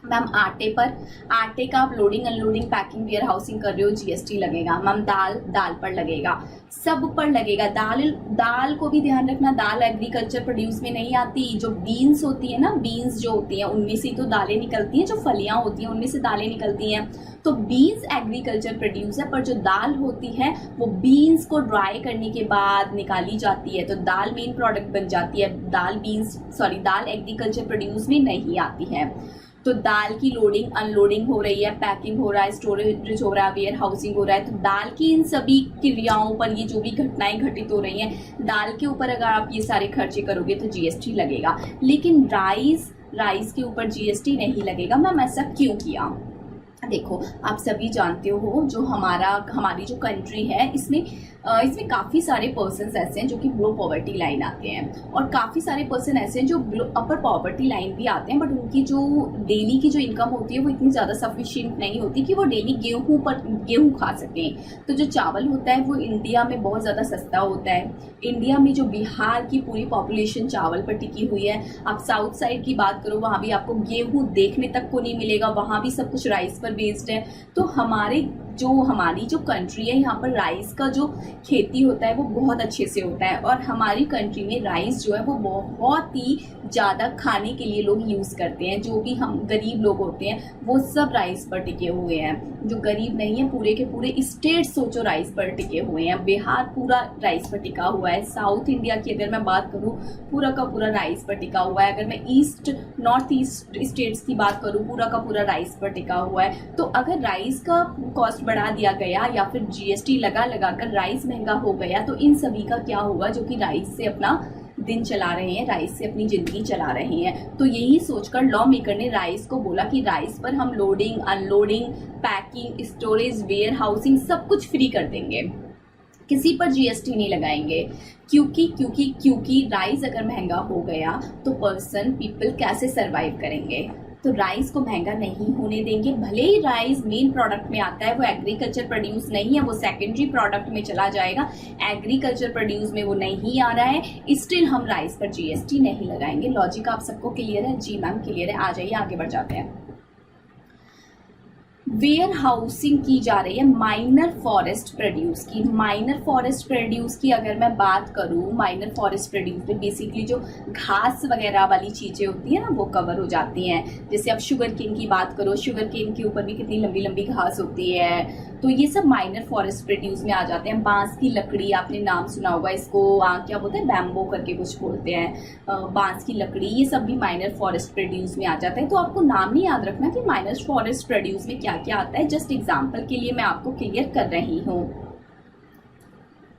A: मैम आटे का आप loading, unloading, packing, warehousing कर रहे हो, जीएसटी लगेगा। मैम दाल पर लगेगा, सब पर लगेगा। दाल को भी ध्यान रखना, दाल एग्रीकल्चर प्रोड्यूस में नहीं आती। जो बीन्स होती है ना, बीन्स जो होती हैं उनमें से तो दालें निकलती हैं, जो फलियां होती हैं उनमें से दालें निकलती हैं। तो बीन्स एग्रीकल्चर प्रोड्यूस है, पर जो दाल होती है वो बीन्स को ड्राई करने के बाद निकाली जाती है, तो दाल मेन प्रोडक्ट बन जाती है। दाल एग्रीकल्चर प्रोड्यूस में नहीं आती है। तो दाल की लोडिंग, अनलोडिंग हो रही है, पैकिंग हो रहा है, स्टोरेज हो रहा है, वेयर हाउसिंग हो रहा है। तो दाल की इन सभी क्रियाओं पर, ये जो भी घटनाएं घटित हो रही हैं, दाल के ऊपर अगर आप ये सारे खर्चे करोगे तो जीएसटी लगेगा। लेकिन राइस के ऊपर जीएसटी नहीं लगेगा। मैम ऐसा क्यों किया? देखो, आप सभी जानते हो जो हमारी जो कंट्री है इसमें काफ़ी सारे पर्सन्स ऐसे हैं जो कि बिलो पॉवर्टी लाइन आते हैं, और काफ़ी सारे पर्सन ऐसे हैं जो बिलो अपर पॉवर्टी लाइन भी आते हैं, बट उनकी जो डेली की जो इनकम होती है वो इतनी ज़्यादा सफिशिएंट नहीं होती कि वो डेली गेहूँ खा सकें। तो जो चावल होता है वो इंडिया में बहुत ज़्यादा सस्ता होता है। इंडिया में जो बिहार की पूरी पॉपुलेशन चावल पर टिकी हुई है। आप साउथ साइड की बात करो, वहाँ भी आपको गेहूँ देखने तक को नहीं मिलेगा, वहाँ भी सब कुछ राइस पर बेस्ड है। तो हमारी जो कंट्री है, यहाँ पर राइस का जो खेती होता है वो बहुत अच्छे से होता है, और हमारी कंट्री में राइस जो है वो बहुत ही ज़्यादा खाने के लिए लोग यूज़ करते हैं। जो भी हम गरीब लोग होते हैं वो सब राइस पर टिके हुए हैं। जो गरीब नहीं है, पूरे के पूरे स्टेट सोचो राइस पर टिके हुए हैं। बिहार पूरा राइस पर टिका हुआ है। साउथ इंडिया की अगर मैं बात करूँ, पूरा का पूरा राइस पर टिका हुआ है। अगर मैं नॉर्थ ईस्ट स्टेट्स की बात करूँ, पूरा का पूरा राइस पर टिका हुआ है। तो अगर राइस का कॉस्ट बढ़ा दिया गया या फिर जीएसटी लगा कर राइस महंगा हो गया, तो इन सभी का क्या होगा जो कि राइस से अपना दिन चला रहे हैं, राइस से अपनी जिंदगी चला रहे हैं। तो यही सोचकर लॉ मेकर ने राइस को बोला कि राइस पर हम loading, unloading, packing, storage, warehousing सब कुछ फ्री कर देंगे, किसी पर जीएसटी नहीं लगाएंगे। क्योंकि राइस अगर महंगा हो गया तो पीपल कैसे सरवाइव करेंगे। तो राइस को महंगा नहीं होने देंगे। भले ही राइस मेन प्रोडक्ट में आता है, वो एग्रीकल्चर प्रोड्यूस नहीं है, वो सेकेंडरी प्रोडक्ट में चला जाएगा। एग्रीकल्चर प्रोड्यूस में वो नहीं आ रहा है, स्टिल हम राइस पर जीएसटी नहीं लगाएंगे। लॉजिक आप सबको क्लियर है? जी मैम क्लियर है। आ जाइए आगे बढ़ जाते हैं। वेयर हाउसिंग की जा रही है माइनर फॉरेस्ट प्रोड्यूस की अगर मैं बात करूँ, माइनर फॉरेस्ट प्रोड्यूस में बेसिकली जो घास वगैरह वाली चीज़ें होती है ना वो कवर हो जाती हैं। जैसे आप शुगर केन की बात करो, शुगर केन के ऊपर भी कितनी लंबी लंबी घास होती है, तो ये सब माइनर फॉरेस्ट प्रोड्यूस में आ जाते हैं। बांस की लकड़ी, आपने नाम सुना होगा इसको, क्या बोलते हैं, बैम्बो करके कुछ बोलते हैं। बांस की लकड़ी, ये सब भी माइनर फॉरेस्ट प्रोड्यूस में आ जाता है। तो आपको नाम नहीं याद रखना कि माइनर फॉरेस्ट प्रोड्यूस में क्या क्या आता है, जस्ट एग्जाम्पल के लिए मैं आपको क्लियर कर रही हूँ।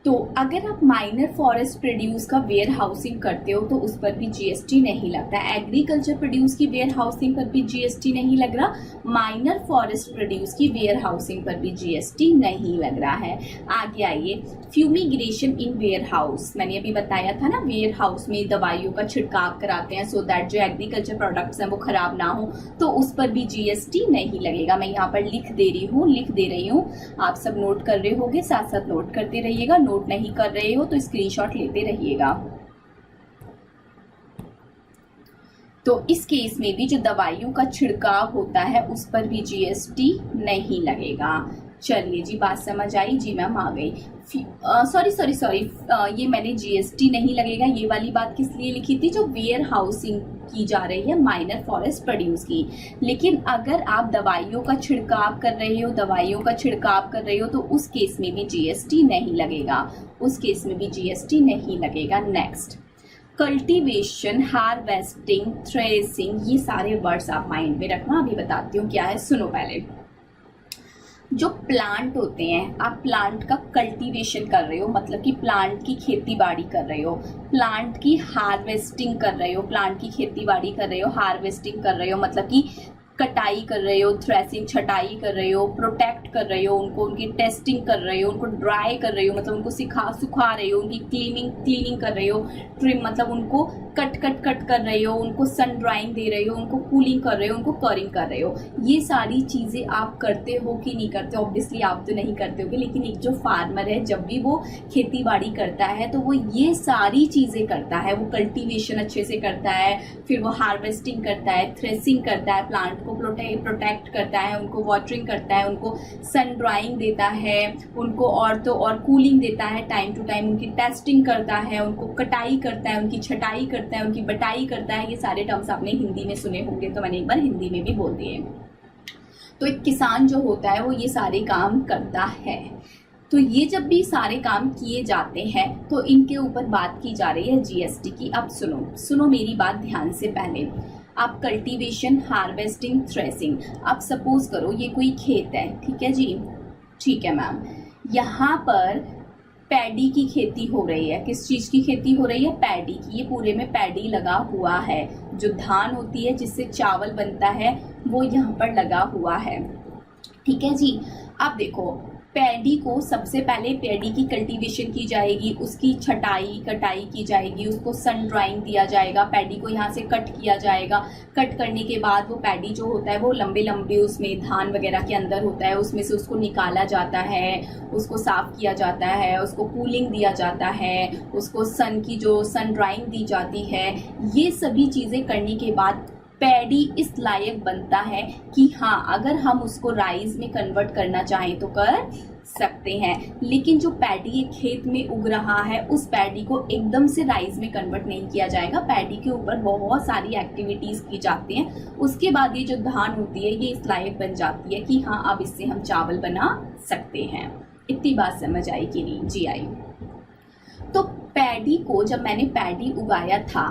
A: तो अगर आप माइनर फॉरेस्ट प्रोड्यूस का वेयर हाउसिंग करते हो तो उस पर भी जीएसटी नहीं लगता। एग्रीकल्चर प्रोड्यूस की वेयर हाउसिंग पर भी जीएसटी नहीं लग रहा, माइनर फॉरेस्ट प्रोड्यूस की वेयर हाउसिंग पर भी जीएसटी नहीं लग रहा है। आगे आइए, फ्यूमिगेशन इन वेयर हाउस, मैंने अभी बताया था ना, वेयर हाउस में दवाइयों का छिड़काव कराते हैं सो दैट जो एग्रीकल्चर प्रोडक्ट्स हैं वो खराब ना हो, तो उस पर भी जीएसटी नहीं लगेगा। मैं यहाँ पर लिख दे रही हूँ, आप सब नोट कर रहे होंगे, साथ साथ नोट करते रहिएगा। नोट नहीं कर रहे हो तो स्क्रीनशॉट लेते रहिएगा। तो इस केस में भी जो दवाइयों का छिड़काव होता है उस पर भी जीएसटी नहीं लगेगा। चलिए जी, बात समझ आई? जी मैम आ गई। सॉरी, ये मैंने जीएसटी नहीं लगेगा ये वाली बात किस लिए लिखी थी, जो वेयर हाउसिंग की जा रही है माइनर फॉरेस्ट प्रोड्यूस की। लेकिन अगर आप दवाइयों का छिड़काव कर रहे हो तो उस केस में भी जीएसटी नहीं लगेगा। नेक्स्ट, कल्टीवेशन, हार्वेस्टिंग, थ्रेसिंग, ये सारे वर्ड्स आप माइंड में रखना। अभी बताती हूँ क्या है, सुनो पहले। जो प्लांट होते हैं, आप प्लांट का कल्टीवेशन कर रहे हो, मतलब कि प्लांट की खेती बाड़ी कर रहे हो, प्लांट की हार्वेस्टिंग कर रहे हो, प्लांट की खेती बाड़ी कर रहे हो, हार्वेस्टिंग कर रहे हो मतलब कि कटाई कर रहे हो, थ्रेसिंग छटाई कर रहे हो, प्रोटेक्ट कर रहे हो उनको, उनकी टेस्टिंग कर रहे हो, उनको ड्राई कर रहे हो मतलब उनको सुखा रहे हो, उनकी क्लीनिंग कर रहे हो, ट्रिम मतलब उनको कट कर रहे हो, उनको सन ड्राइंग दे रहे हो, उनको कूलिंग कर रहे हो, उनको करिंग कर रहे हो। ये सारी चीज़ें आप करते हो कि नहीं करते? ऑब्वियसली आप तो नहीं करते होगे, लेकिन एक जो फार्मर है जब भी वो खेती बाड़ी करता है तो वो ये सारी चीज़ें करता है। वो कल्टीवेशन अच्छे से करता है, फिर वो हार्वेस्टिंग करता है, थ्रेसिंग करता है, प्लांट को प्रोटेक्ट करता है, उनको वाटरिंग करता है, उनको सन ड्राइंग देता है, उनको और कूलिंग देता है टाइम टू टाइम, उनकी टेस्टिंग करता है, उनको कटाई करता है, उनकी छटाई करता है, उनकी बटाई करता है। ये सारे टर्म्स आपने हिंदी में सुने होंगे तो मैंने एक बार हिंदी में भी बोल दिए। तो एक किसान जो होता है वो ये सारे काम करता है। तो ये जब भी सारे काम किए जाते हैं तो इनके ऊपर बात की जा रही है जीएसटी की। अब सुनो मेरी बात ध्यान से। पहले आप कल्टीवेशन, हार्वेस्टिंग, थ्रेसिंग, आप सपोज करो ये कोई खेत है, ठीक है जी, ठीक है मैम, यहाँ पर पैडी की खेती हो रही है। किस चीज़ की खेती हो रही है? पैडी की। ये पूरे में पैडी लगा हुआ है, जो धान होती है जिससे चावल बनता है वो यहाँ पर लगा हुआ है। ठीक है जी। अब देखो, पैडी को सबसे पहले पैडी की कल्टीवेशन की जाएगी, उसकी छटाई कटाई की जाएगी, उसको सन ड्राइंग दिया जाएगा, पैडी को यहाँ से कट किया जाएगा। कट करने के बाद वो पैडी जो होता है वो लंबे लंबे उसमें धान वगैरह के अंदर होता है, उसमें से उसको निकाला जाता है, उसको साफ किया जाता है, उसको कूलिंग दिया जाता है, उसको सन की जो सन ड्राइंग दी जाती है। ये सभी चीज़ें करने के बाद पैडी इस लायक बनता है कि हाँ, अगर हम उसको राइस में कन्वर्ट करना चाहें तो कर सकते हैं। लेकिन जो पैडी एक खेत में उग रहा है, उस पैडी को एकदम से राइस में कन्वर्ट नहीं किया जाएगा। पैडी के ऊपर बहुत सारी एक्टिविटीज़ की जाती हैं। उसके बाद ये जो धान होती है ये इस लायक बन जाती है कि हाँ, अब इससे हम चावल बना सकते हैं। इतनी बात समझ आई कि नहीं? जी आई। तो पैडी को जब मैंने पैडी उगाया था,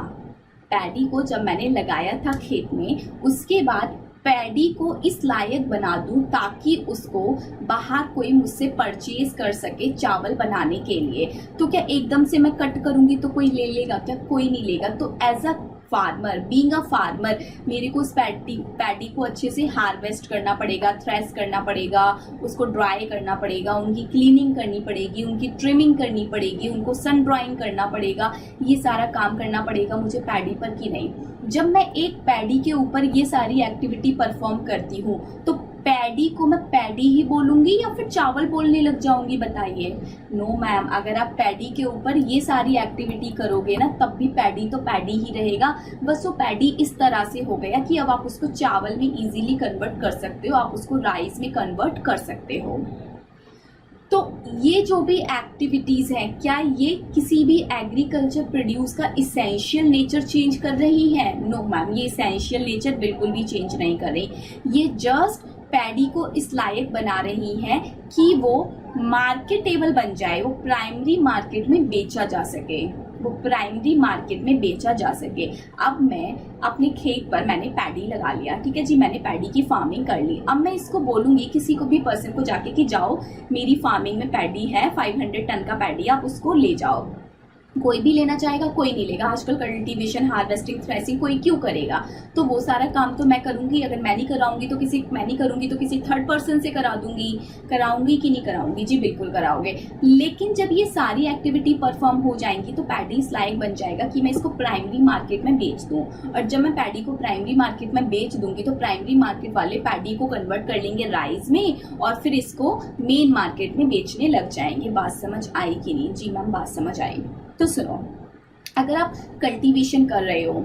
A: पैडी को जब मैंने लगाया था खेत में, उसके बाद पैडी को इस लायक बना दूं ताकि उसको बाहर कोई मुझसे परचेज कर सके चावल बनाने के लिए। तो क्या एकदम से मैं कट करूंगी तो कोई ले लेगा क्या? कोई नहीं लेगा। तो as a farmer, being a farmer, मेरे को उस पैडी को अच्छे से हार्वेस्ट करना पड़ेगा, थ्रेश करना पड़ेगा, उसको ड्राई करना पड़ेगा, उनकी क्लीनिंग करनी पड़ेगी, उनकी ट्रिमिंग करनी पड़ेगी, उनको सन ड्राइंग करना पड़ेगा। ये सारा काम करना पड़ेगा मुझे पैडी पर कि नहीं? जब मैं एक पैडी के ऊपर ये सारी एक्टिविटी परफॉर्म करती हूँ तो पैडी को मैं पैडी ही बोलूंगी या फिर चावल बोलने लग जाऊंगी? बताइए। नो मैम, अगर आप पैडी के ऊपर ये सारी एक्टिविटी करोगे ना तब भी पैडी तो पैडी ही रहेगा। बस वो पैडी इस तरह से हो गया कि अब आप उसको चावल में इजीली कन्वर्ट कर सकते हो, आप उसको राइस में कन्वर्ट कर सकते हो। तो ये जो भी एक्टिविटीज़ हैं, क्या ये किसी भी एग्रीकल्चर प्रोड्यूस का इसेंशियल नेचर चेंज कर रही हैं? नो मैम, ये इसेंशियल नेचर बिल्कुल भी चेंज नहीं कर रही। ये जस्ट पैडी को इस लायक बना रही हैं कि वो मार्केटेबल बन जाए, वो प्राइमरी मार्केट में बेचा जा सके, वो प्राइमरी मार्केट में बेचा जा सके। अब मैं अपने खेत पर मैंने पैडी लगा लिया, ठीक है जी, मैंने पैडी की फार्मिंग कर ली। अब मैं इसको बोलूंगी किसी को भी पर्सन को जाके कि जाओ मेरी फार्मिंग में पैडी है, 500 टन का पैडी, आप उसको ले जाओ। कोई भी लेना चाहेगा? कोई नहीं लेगा। आजकल कल्टीवेशन, हार्वेस्टिंग, थ्रेसिंग कोई क्यों करेगा? तो वो सारा काम तो मैं करूंगी। अगर मैं नहीं कराऊंगी तो किसी थर्ड पर्सन से करा दूंगी। कराऊंगी कि नहीं कराऊंगी? जी बिल्कुल कराओगे। लेकिन जब ये सारी एक्टिविटी परफॉर्म हो जाएंगी तो पैडी इस लायक बन जाएगा कि मैं इसको प्राइमरी मार्केट में बेच दूं। और जब मैं पैडी को प्राइमरी मार्केट में बेच दूंगी तो प्राइमरी मार्केट वाले पैडी को कन्वर्ट कर लेंगे राइस में और फिर इसको मेन मार्केट में बेचने लग जाएंगे। बात समझ आई कि नहीं? जी मैम, बात समझ आई। तो सुनो, अगर आप कल्टीवेशन कर रहे हो,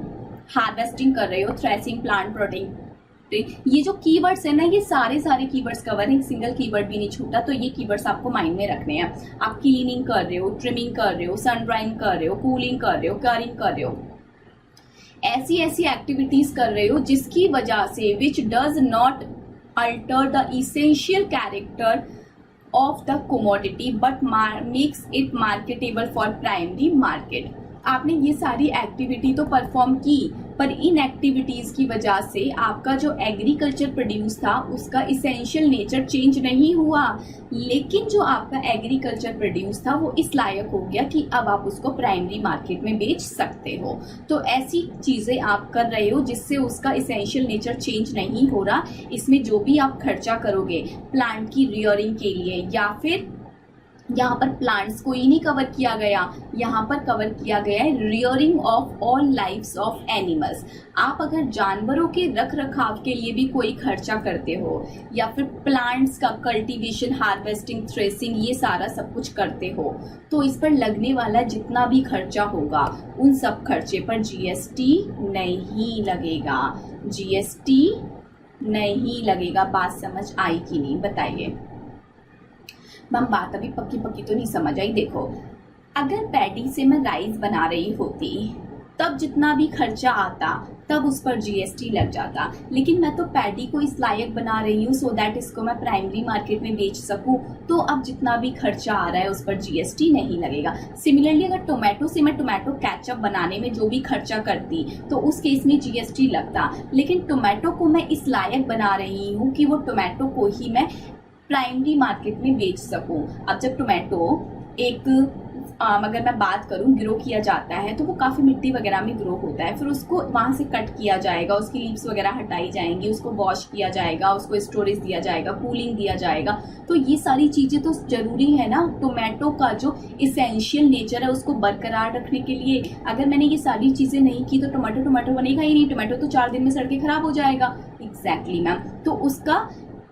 A: हार्वेस्टिंग कर रहे हो, थ्रेसिंग, प्लांट प्रोटेक्ट, ये जो कीवर्ड्स है ना, ये सारे कीवर्ड्स कवर हैं, एक सिंगल कीवर्ड भी नहीं छूटा। तो ये कीवर्ड्स आपको माइंड में रखने हैं। आप क्लीनिंग कर रहे हो, ट्रिमिंग कर रहे हो, सन ड्राइंग कर रहे हो, कूलिंग कर रहे हो, करिंग कर रहे हो, ऐसी एक्टिविटीज कर रहे हो जिसकी वजह से which does not alter the essential character of the commodity but makes it marketable for primary market। आपने ये सारी एक्टिविटी तो परफॉर्म की, पर इन एक्टिविटीज़ की वजह से आपका जो एग्रीकल्चर प्रोड्यूस था उसका इसेंशियल नेचर चेंज नहीं हुआ, लेकिन जो आपका एग्रीकल्चर प्रोड्यूस था वो इस लायक हो गया कि अब आप उसको प्राइमरी मार्केट में बेच सकते हो। तो ऐसी चीज़ें आप कर रहे हो जिससे उसका इसेंशियल नेचर चेंज नहीं हो रहा। इसमें जो भी आप खर्चा करोगे प्लांट की रियरिंग के लिए, या फिर यहाँ पर प्लांट्स को ही नहीं कवर किया गया, यहाँ पर कवर किया गया है rearing of all lives of animals. आप अगर जानवरों के रख रखाव के लिए भी कोई खर्चा करते हो या फिर प्लांट्स का कल्टीवेशन, हार्वेस्टिंग, थ्रेसिंग, ये सारा सब कुछ करते हो, तो इस पर लगने वाला जितना भी खर्चा होगा उन सब खर्चे पर जीएसटी नहीं लगेगा, जीएसटी नहीं लगेगा। बात समझ आई कि नहीं? बताइए मैम, बात अभी पक्की तो नहीं समझ आई। देखो, अगर पैडी से मैं राइस बना रही होती तब जितना भी खर्चा आता तब उस पर जीएसटी लग जाता, लेकिन मैं तो पैडी को इस लायक बना रही हूँ सो दैट इसको मैं प्राइमरी मार्केट में बेच सकूँ, तो अब जितना भी खर्चा आ रहा है उस पर जीएसटी नहीं लगेगा। सिमिलरली अगर टोमेटो से मैं टोमेटो केचप बनाने में जो भी खर्चा करती तो उस केस में जीएसटी लगता, लेकिन टोमेटो को मैं इस लायक बना रही हूँ कि वो टोमेटो को ही मैं प्राइमरी मार्केट में बेच सकूं। अब जब टोमेटो एक अगर मैं बात करूँ ग्रो किया जाता है तो वो काफ़ी मिट्टी वगैरह में ग्रो होता है, फिर उसको वहाँ से कट किया जाएगा, उसकी लीव्स वगैरह हटाई जाएंगी, उसको वॉश किया जाएगा, उसको स्टोरेज दिया जाएगा, कूलिंग दिया जाएगा। तो ये सारी चीज़ें तो ज़रूरी है ना, टोमेटो का जो इसेंशियल नेचर है उसको बरकरार रखने के लिए। अगर मैंने ये सारी चीज़ें नहीं की तो टोमेटो बनेगा ही नहीं, टोमेटो तो 4 दिन में सड़ के खराब हो जाएगा। एग्जैक्टली मैम, तो उसका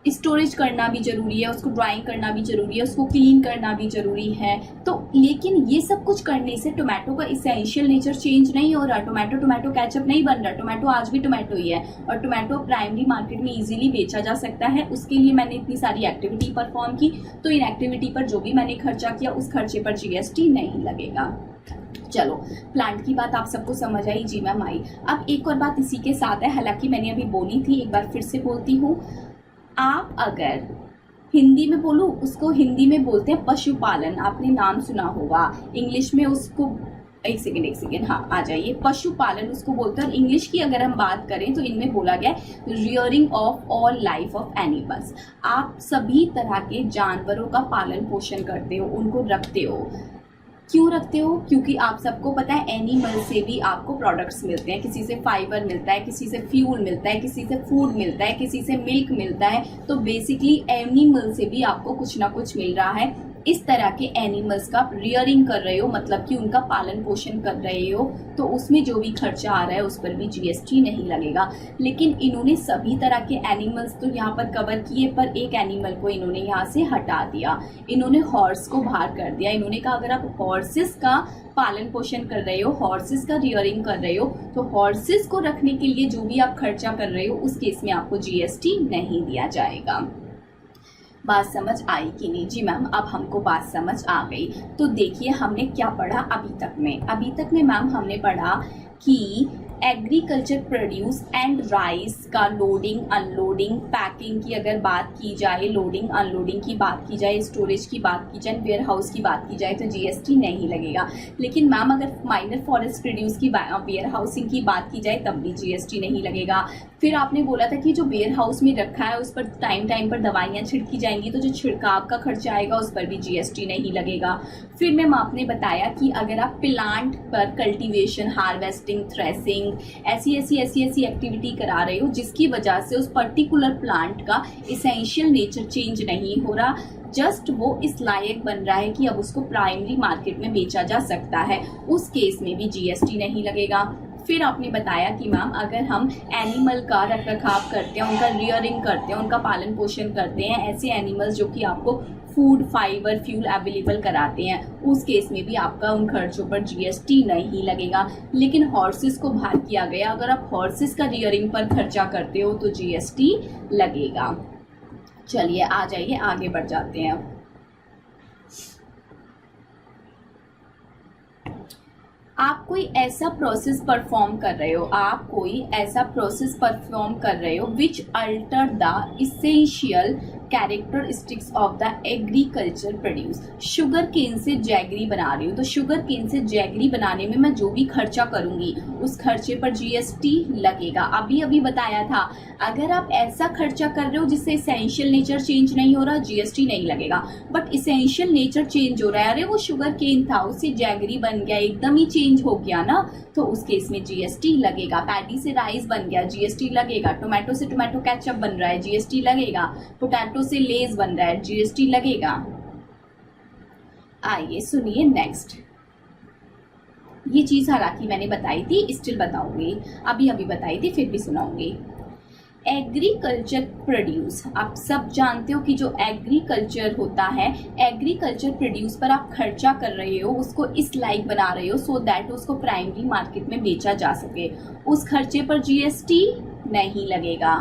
A: स्टोरेज करना भी ज़रूरी है, उसको ड्राइंग करना भी ज़रूरी है, उसको क्लीन करना भी ज़रूरी है। तो लेकिन ये सब कुछ करने से टोमेटो का इसेंशियल नेचर चेंज नहीं हो रहा। टोमेटो केचप नहीं बन रहा, टोमेटो आज भी टोमेटो ही है और टोमेटो प्राइमरी मार्केट में इजीली बेचा जा सकता है। उसके लिए मैंने इतनी सारी एक्टिविटी परफॉर्म की, तो इन एक्टिविटी पर जो भी मैंने खर्चा किया उस खर्चे पर जीएसटी नहीं लगेगा। चलो, प्लांट की बात आप सबको समझ आई, जी मैम आई। अब एक और बात इसी के साथ है, हालांकि मैंने अभी बोली थी, एक बार फिर से बोलती हूँ। आप अगर हिंदी में बोलूँ, उसको हिंदी में बोलते हैं पशुपालन, आपने नाम सुना होगा। इंग्लिश में उसको एक सेकेंड, हाँ आ जाइए, पशुपालन उसको बोलते हैं। और इंग्लिश की अगर हम बात करें तो इनमें बोला गया rearing of all life of animals. आप सभी तरह के जानवरों का पालन पोषण करते हो, उनको रखते हो। क्यों रखते हो? क्योंकि आप सबको पता है एनिमल से भी आपको प्रोडक्ट्स मिलते हैं, किसी से फाइबर मिलता है, किसी से फ्यूल मिलता है, किसी से फूड मिलता है, किसी से मिल्क मिलता है। तो बेसिकली एनिमल से भी आपको कुछ ना कुछ मिल रहा है। इस तरह के एनिमल्स का रियरिंग कर रहे हो, मतलब कि उनका पालन पोषण कर रहे हो, तो उसमें जो भी खर्चा आ रहा है उस पर भी जीएसटी नहीं लगेगा। लेकिन इन्होंने सभी तरह के एनिमल्स तो यहाँ पर कवर किए, पर एक एनिमल को इन्होंने यहाँ से हटा दिया। इन्होंने हॉर्स को बाहर कर दिया। इन्होंने कहा अगर आप हॉर्सेस का पालन पोषण कर रहे हो, हॉर्सेस का रियरिंग कर रहे हो, तो हॉर्सेस को रखने के लिए जो भी आप खर्चा कर रहे हो उस केस में आपको जीएसटी नहीं दिया जाएगा। बात समझ आई कि नहीं? जी मैम, अब हमको बात समझ आ गई। तो देखिए हमने क्या पढ़ा अभी तक में मैम हमने पढ़ा कि एग्रीकल्चर प्रोड्यूस एंड राइस का लोडिंग अनलोडिंग पैकिंग की अगर बात की जाए, लोडिंग अनलोडिंग की बात की जाए, स्टोरेज की बात की जाए, वेयर हाउस की बात की जाए तो जीएसटी नहीं लगेगा। लेकिन मैम अगर माइनर फॉरेस्ट प्रोड्यूस की वेयर हाउसिंग की बात की जाए तब भी जीएसटी नहीं लगेगा। फिर आपने बोला था कि जो वेयर हाउस में रखा है उस पर टाइम पर दवाइयाँ छिड़की जाएंगी, तो जो छिड़काव का खर्चा आएगा उस पर भी जीएसटी नहीं लगेगा। फिर मैम आपने बताया कि अगर आप प्लांट पर कल्टीवेशन, हार्वेस्टिंग, थ्रेसिंग ऐसी एक्टिविटी करा रहे हो जिसकी वजह से उस पर्टिकुलर प्लांट का इसेंशियल नेचर चेंज नहीं हो रहा, जस्ट वो इस लायक बन रहा है कि अब उसको प्राइमरी मार्केट में बेचा जा सकता है, उस केस में भी जीएसटी नहीं लगेगा। फिर आपने बताया कि मैम अगर हम एनिमल का रख रखाव करते हैं, उनका रियरिंग करते हैं, उनका पालन पोषण करते हैं, ऐसे एनिमल्स जो कि आपको फूड, फाइबर, फ्यूल अवेलेबल कराते हैं, उस केस में भी आपका उन खर्चों पर जीएसटी नहीं लगेगा। लेकिन हॉर्सेस को बाहर किया गया, अगर आप हॉर्सेस का रियरिंग पर खर्चा करते हो तो जीएसटी लगेगा। चलिए आ जाइए आगे बढ़ जाते हैं। आप कोई ऐसा प्रोसेस परफॉर्म कर रहे हो which alter the essential characteristics of the agriculture produce. Sugarcane से जैगरी बना रही हूँ, तो शुगर केन से जैगरी बनाने में मैं जो भी खर्चा करूंगी उस खर्चे पर जीएसटी लगेगा। अभी बताया था अगर आप ऐसा खर्चा कर रहे हो जिससे इसेंशियल नेचर चेंज नहीं हो रहा, जीएसटी नहीं लगेगा। बट इसेंशियल नेचर चेंज हो रहा है, अरे वो शुगर केन था उससे जैगरी बन गया, एकदम ही चेंज हो गया ना, तो उस केस में जीएसटी लगेगा। पैडी से राइस बन गया, जीएसटी लगेगा। टोमेटो से टोमेटो केचप बन रहा है, जीएसटी लगेगा। पोटैटो से लेस बन रहा है, जीएसटी लगेगा। आइए सुनिए नेक्स्ट। ये चीज हालांकि मैंने बताई थी, स्टिल बताऊंगी, अभी बताई थी फिर भी सुनाऊंगी। एग्रीकल्चर प्रोड्यूस, आप सब जानते हो कि जो एग्रीकल्चर होता है, एग्रीकल्चर प्रोड्यूस पर आप खर्चा कर रहे हो, उसको इस लायक बना रहे हो सो दैट उसको प्राइमरी मार्केट में बेचा जा सके, उस खर्चे पर जीएसटी नहीं लगेगा।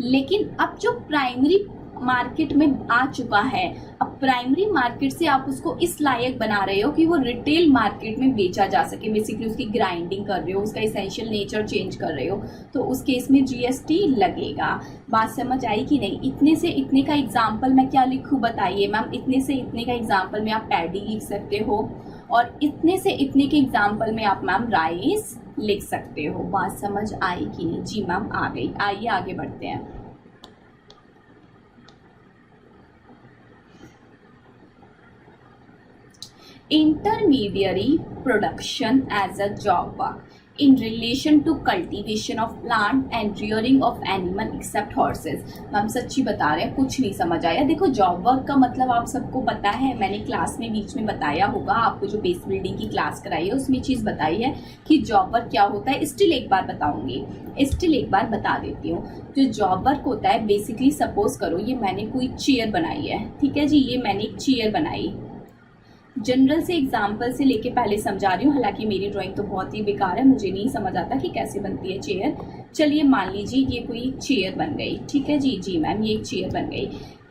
A: लेकिन अब जो प्राइमरी मार्केट में आ चुका है, अब प्राइमरी मार्केट से आप उसको इस लायक बना रहे हो कि वो रिटेल मार्केट में बेचा जा सके, बेसिकली उसकी ग्राइंडिंग कर रहे हो, उसका इसेंशियल नेचर चेंज कर रहे हो, तो उस केस में जीएसटी लगेगा। बात समझ आई कि नहीं? इतने से इतने का एग्जाम्पल मैं क्या लिखूं बताइए मैम? इतने से इतने का एग्जाम्पल में आप पैडी लिख सकते हो और इतने से इतने के एग्जाम्पल में आप मैम राइस लिख सकते हो। बात समझ आई कि नहीं? जी मैम आ गई। आइए आगे बढ़ते हैं। intermediary production as a job work in relation to cultivation of plant and rearing of animal except horses। हम सच्ची बता रहे हैं, कुछ नहीं समझ आया। देखो जॉब वर्क का मतलब आप सबको पता है, मैंने क्लास में बीच में बताया होगा, आपको जो बेस बिल्डिंग की क्लास कराई है उसमें चीज़ बताई है कि जॉब वर्क क्या होता है। स्टिल एक बार बताऊंगी, स्टिल एक बार बता देती हूँ। जो जॉब वर्क होता है बेसिकली, सपोज करो ये मैंने कोई चेयर बनाई है, ठीक है जी, ये मैंने एक चेयर बनाई, जनरल से एग्जाम्पल से लेके पहले समझा रही हूँ, हालांकि मेरी ड्राइंग तो बहुत ही बेकार है, मुझे नहीं समझ आता कि कैसे बनती है चेयर। चलिए मान लीजिए ये कोई चेयर बन गई, ठीक है जी, जी मैम ये एक चेयर बन गई।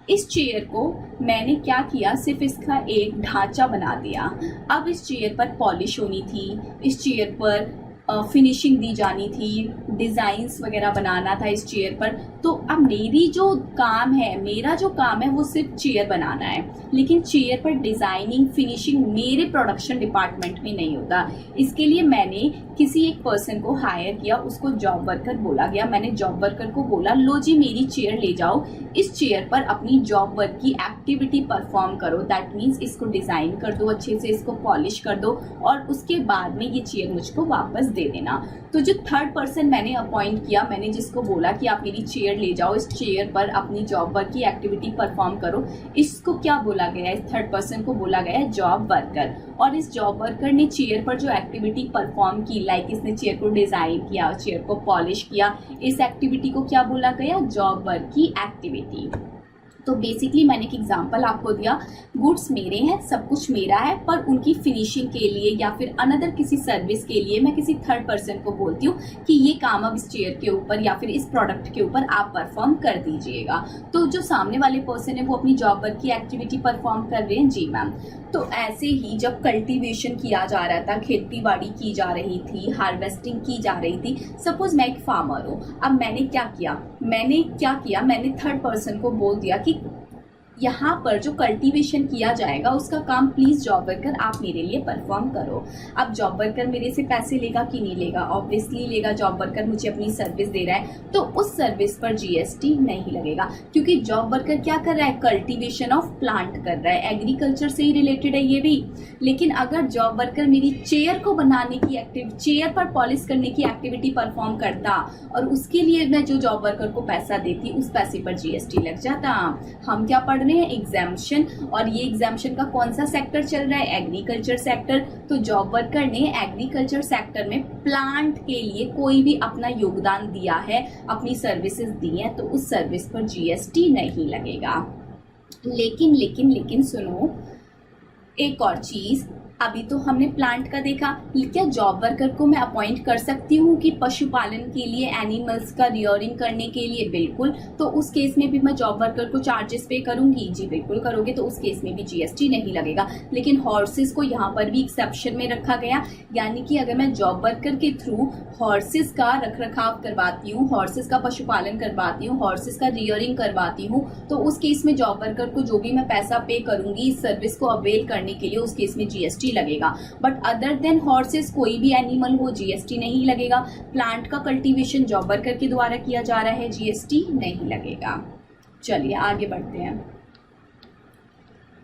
A: इस चेयर को मैंने क्या किया, सिर्फ इसका एक ढांचा बना दिया। अब इस चेयर पर पॉलिश होनी थी, इस चेयर पर फिनिशिंग दी जानी थी, डिज़ाइंस वगैरह बनाना था इस चेयर पर। तो अब मेरी जो काम है, मेरा जो काम है वो सिर्फ चेयर बनाना है, लेकिन चेयर पर डिज़ाइनिंग फिनिशिंग मेरे प्रोडक्शन डिपार्टमेंट में नहीं होता। इसके लिए मैंने किसी एक पर्सन को हायर किया, उसको जॉब वर्कर बोला गया। मैंने जॉब वर्कर को बोला लो जी मेरी चेयर ले जाओ, इस चेयर पर अपनी जॉब वर्क की एक्टिविटी परफॉर्म करो। दैट मीन्स इसको डिज़ाइन कर दो अच्छे से, इसको पॉलिश कर दो और उसके बाद में ये चेयर मुझको वापस दे देना। तो जो थर्ड पर्सन मैंने अपॉइंट किया, मैंने जिसको बोला कि आप मेरी चेयर ले जाओ, इस चेयर पर अपनी जॉब वर्क की एक्टिविटी परफॉर्म करो, इसको क्या बोला गया है, इस थर्ड पर्सन को बोला गया है जॉब वर्कर। और इस जॉब वर्कर ने चेयर पर जो एक्टिविटी परफॉर्म की, लाइक इसने चेयर को डिज़ाइन किया, चेयर को पॉलिश किया, इस एक्टिविटी को क्या बोला गया, जॉब वर्क की एक्टिविटी। तो बेसिकली मैंने एक एग्जांपल आपको दिया, गुड्स मेरे हैं, सब कुछ मेरा है, पर उनकी फिनिशिंग के लिए या फिर अनदर किसी सर्विस के लिए मैं किसी थर्ड पर्सन को बोलती हूँ कि ये काम अब इस चेयर के ऊपर या फिर इस प्रोडक्ट के ऊपर आप परफॉर्म कर दीजिएगा। तो जो सामने वाले पर्सन है वो अपनी जॉब वर्क की एक्टिविटी परफॉर्म कर रहे हैं। जी मैम। तो ऐसे ही जब कल्टीवेशन किया जा रहा था, खेती बाड़ी की जा रही थी, हार्वेस्टिंग की जा रही थी, सपोज मैं एक फार्मर हूँ, अब मैंने क्या किया, मैंने थर्ड पर्सन को बोल दिया कि यहाँ पर जो कल्टीवेशन किया जाएगा उसका काम प्लीज़ जॉब वर्कर आप मेरे लिए परफॉर्म करो। अब जॉब वर्कर मेरे से पैसे लेगा कि नहीं लेगा, ऑब्वियसली लेगा, जॉब वर्कर मुझे अपनी सर्विस दे रहा है, तो उस सर्विस पर जीएसटी नहीं लगेगा, क्योंकि जॉब वर्कर क्या कर रहा है, कल्टीवेशन ऑफ प्लांट कर रहा है, एग्रीकल्चर से ही रिलेटेड है ये भी। लेकिन अगर जॉब वर्कर मेरी चेयर को बनाने की चेयर पर पॉलिश करने की एक्टिविटी परफॉर्म करता और उसके लिए मैं जो जॉब वर्कर को पैसा देती, उस पैसे पर जीएसटी लग जाता। हम क्या पढ़ रहे हैं, एग्जाम्शन, और ये एग्जाम्शन का कौन सा सेक्टर चल रहा है, एग्रीकल्चर सेक्टर। तो जॉब वर्कर ने एग्रीकल्चर सेक्टर में प्लांट के लिए कोई भी अपना योगदान दिया है, अपनी सर्विसेज दी हैं, तो उस सर्विस पर जीएसटी नहीं लगेगा। लेकिन सुनो एक और चीज, अभी तो हमने प्लांट का देखा, क्या जॉब वर्कर को मैं अपॉइंट कर सकती हूँ कि पशुपालन के लिए, एनिमल्स का रियरिंग करने के लिए? बिल्कुल। तो उस केस में भी मैं जॉब वर्कर को चार्जेस पे करूंगी? जी बिल्कुल करोगे, तो उस केस में भी जीएसटी नहीं लगेगा। लेकिन हॉर्सेस को यहाँ पर भी एक्सेप्शन में रखा गया, यानी कि अगर मैं जॉब वर्कर के थ्रू हॉर्सेस का रख रखाव करवाती हूँ, हॉर्सेस का पशुपालन करवाती हूँ, हॉर्सेस का रियरिंग करवाती हूँ, तो उस केस में जॉब वर्कर को जो भी मैं पैसा पे करूंगी इस सर्विस को अवेल करने के लिए, उस केस में जीएसटी लगेगा। बट अदर देन हॉर्सेस, कोई भी एनिमल हो, जीएसटी नहीं लगेगा। प्लांट का कल्टीवेशन जॉब वर्कर के द्वारा किया जा रहा है, जीएसटी नहीं लगेगा। चलिए आगे बढ़ते हैं।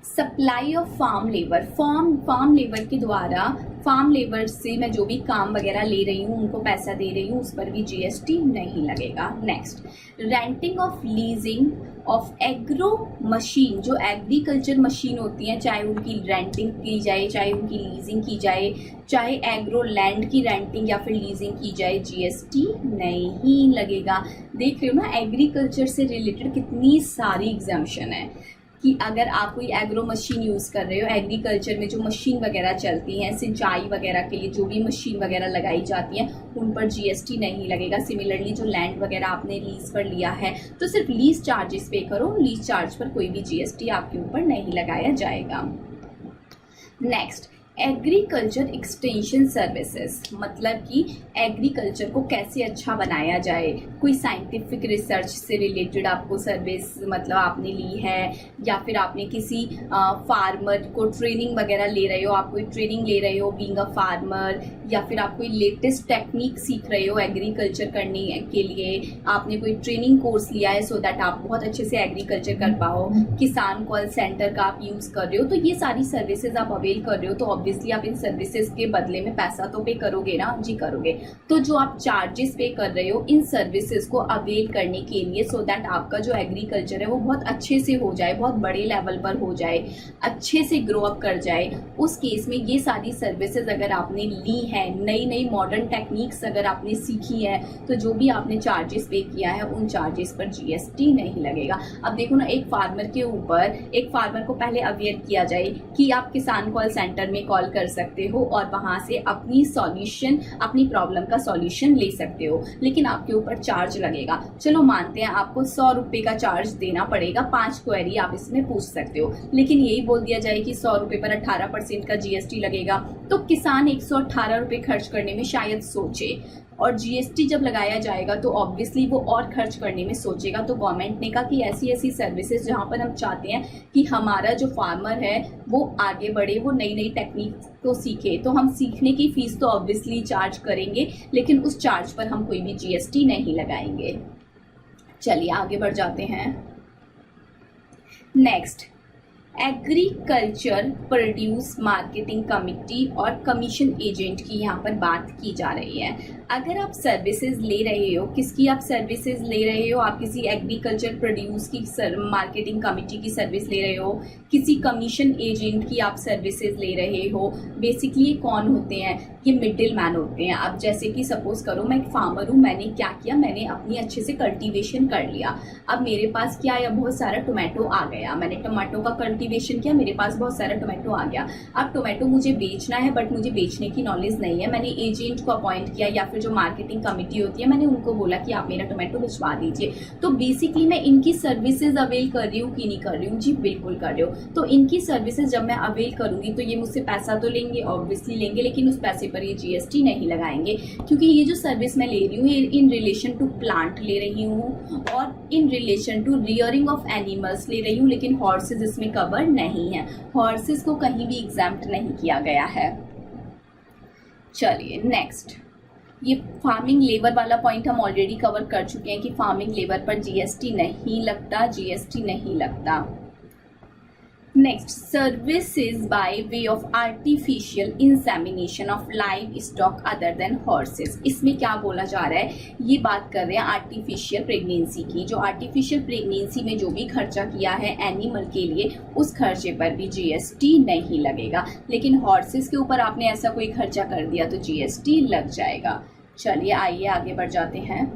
A: Supply of farm labour, farm labour के द्वारा, फार्म लेबर से मैं जो भी काम वगैरह ले रही हूँ, उनको पैसा दे रही हूँ, उस पर भी जीएसटी नहीं लगेगा। Next, renting of leasing of agro machine, जो एग्रीकल्चर मशीन होती हैं, चाहे उनकी रेंटिंग की जाए, चाहे उनकी लीजिंग की जाए, चाहे एग्रो लैंड की रेंटिंग या फिर लीजिंग की जाए, जीएसटी नहीं लगेगा। देख रहे हो ना, एग्रीकल्चर से रिलेटेड कितनी सारी एग्जाम्पशन है कि अगर आप कोई एग्रो मशीन यूज़ कर रहे हो, एग्रीकल्चर में जो मशीन वगैरह चलती हैं, सिंचाई वगैरह के लिए जो भी मशीन वगैरह लगाई जाती हैं, उन पर जीएसटी नहीं लगेगा। सिमिलरली जो लैंड वगैरह आपने लीज पर लिया है, तो सिर्फ लीज चार्जेस पे करो, लीज चार्ज पर कोई भी जीएसटी आपके ऊपर नहीं लगाया जाएगा। नेक्स्ट, एग्रीकल्चर एक्सटेंशन सर्विसेज मतलब कि एग्रीकल्चर को कैसे अच्छा बनाया जाए, कोई साइंटिफिक रिसर्च से रिलेटेड आपको सर्विस मतलब आपने ली है, या फिर आपने किसी फार्मर को ट्रेनिंग वगैरह ले रहे हो, आप कोई ट्रेनिंग ले रहे हो बीइंग अ फार्मर, या फिर आप कोई लेटेस्ट टेक्निक सीख रहे हो एग्रीकल्चर करने के लिए, आपने कोई ट्रेनिंग कोर्स लिया है सो दैट आप बहुत अच्छे से एग्रीकल्चर कर पाओ, किसान कॉल सेंटर का आप यूज़ कर रहे हो, तो ये सारी सर्विसेज आप अवेल कर रहे हो, तो ऑब्वियसली आप इन सर्विसेज के बदले में पैसा तो पे करोगे ना जी, करोगे। तो जो आप चार्जेस पे कर रहे हो इन सर्विसेज को अवेल करने के लिए सो दैट आपका जो एग्रीकल्चर है वो बहुत अच्छे से हो जाए, बहुत बड़े लेवल पर हो जाए, अच्छे से ग्रो अप कर जाए, उस केस में ये सारी सर्विसेज अगर आपने ली है, नई नई मॉडर्न टेक्निक्स अगर आपने सीखी है, तो जो भी आपने चार्जेस पे किया है उन चार्जेस पर जीएसटी नहीं लगेगा। अब देखो ना, एक फार्मर के ऊपर, एक फार्मर को पहले अवेयर किया जाए कि आप किसान कॉल सेंटर में कॉल कर सकते हो और वहां से अपनी सॉल्यूशन, अपनी प्रॉब्लम का सॉल्यूशन ले सकते हो, लेकिन आपके ऊपर चार्ज लगेगा। चलो मानते हैं आपको 100 रुपये का चार्ज देना पड़ेगा, 5 क्वेरी आप इसमें पूछ सकते हो, लेकिन यही बोल दिया जाए कि 100 रुपये पर 18% का जीएसटी लगेगा, तो किसान 118 रुपये खर्च करने में शायद सोचे, और जीएसटी जब लगाया जाएगा तो ऑब्वियसली वो और खर्च करने में सोचेगा। तो गवर्नमेंट ने कहा कि ऐसी ऐसी सर्विसेज जहाँ पर हम चाहते हैं कि हमारा जो फार्मर है वो आगे बढ़े, वो नई नई टेक्निक को सीखे, तो हम सीखने की फीस तो ऑब्वियसली चार्ज करेंगे, लेकिन उस चार्ज पर हम कोई भी जीएसटी नहीं लगाएंगे। चलिए आगे बढ़ जाते हैं। Next, agriculture produce marketing committee और कमीशन एजेंट की यहाँ पर बात की जा रही है। अगर आप सर्विसेज ले रहे हो, किसकी आप सर्विसेज ले रहे हो, आप किसी एग्रीकल्चर प्रोड्यूस की मार्केटिंग कमिटी की सर्विस ले रहे हो, किसी कमीशन एजेंट की आप सर्विसेज ले रहे हो, बेसिकली ये कौन होते हैं, ये मिडिल मैन होते हैं। अब जैसे कि सपोज करो मैं एक फार्मर हूँ, मैंने क्या किया, मैंने अपनी अच्छे से कल्टीवेशन कर लिया, अब मेरे पास क्या है, बहुत सारा टोमेटो आ गया, मैंने टोमेटो का कल्टीवेशन किया, मेरे पास बहुत सारा टोमेटो आ गया। अब टोमेटो मुझे बेचना है, बट मुझे बेचने की नॉलेज नहीं है, मैंने एजेंट को अपॉइंट किया, या फिर जो मार्केटिंग कमिटी होती है मैंने उनको बोला कि आप मेरा टोमेटो भिजवा दीजिए। तो बेसिकली मैं इनकी सर्विसेज अवेल कर रही हूँ कि नहीं कर रही हूँ, जी बिल्कुल कर रही हूँ। तो इनकी सर्विसेज जब मैं अवेल करूंगी तो ये मुझसे पैसा तो लेंगे, ऑब्वियसली लेंगे, लेकिन उस पैसे पर ये जीएसटी नहीं लगाएंगे, क्योंकि ये जो सर्विस मैं ले रही हूँ ये इन रिलेशन टू प्लांट ले रही हूँ और in relation to rearing of animals ले रही हूँ, लेकिन हॉर्सेज इसमें कवर नहीं है, हॉर्सेज को कहीं भी एग्जाम्प्ट नहीं किया गया है। चलिए नेक्स्ट, ये फार्मिंग लेबर वाला पॉइंट हम ऑलरेडी कवर कर चुके हैं कि फार्मिंग लेबर पर जीएसटी नहीं लगता, जीएसटी नहीं लगता। Next, services by way of artificial insemination of live stock other than horse's. इसमें क्या बोला जा रहा है, ये बात कर रहे हैं आर्टिफिशियल प्रेगनेंसी की। जो आर्टिफिशियल प्रेगनेंसी में जो भी खर्चा किया है एनिमल के लिए, उस खर्चे पर भी जीएसटी नहीं लगेगा, लेकिन हॉर्सेज के ऊपर आपने ऐसा कोई खर्चा कर दिया तो जीएसटी लग जाएगा। चलिए आइए आगे बढ़ जाते हैं।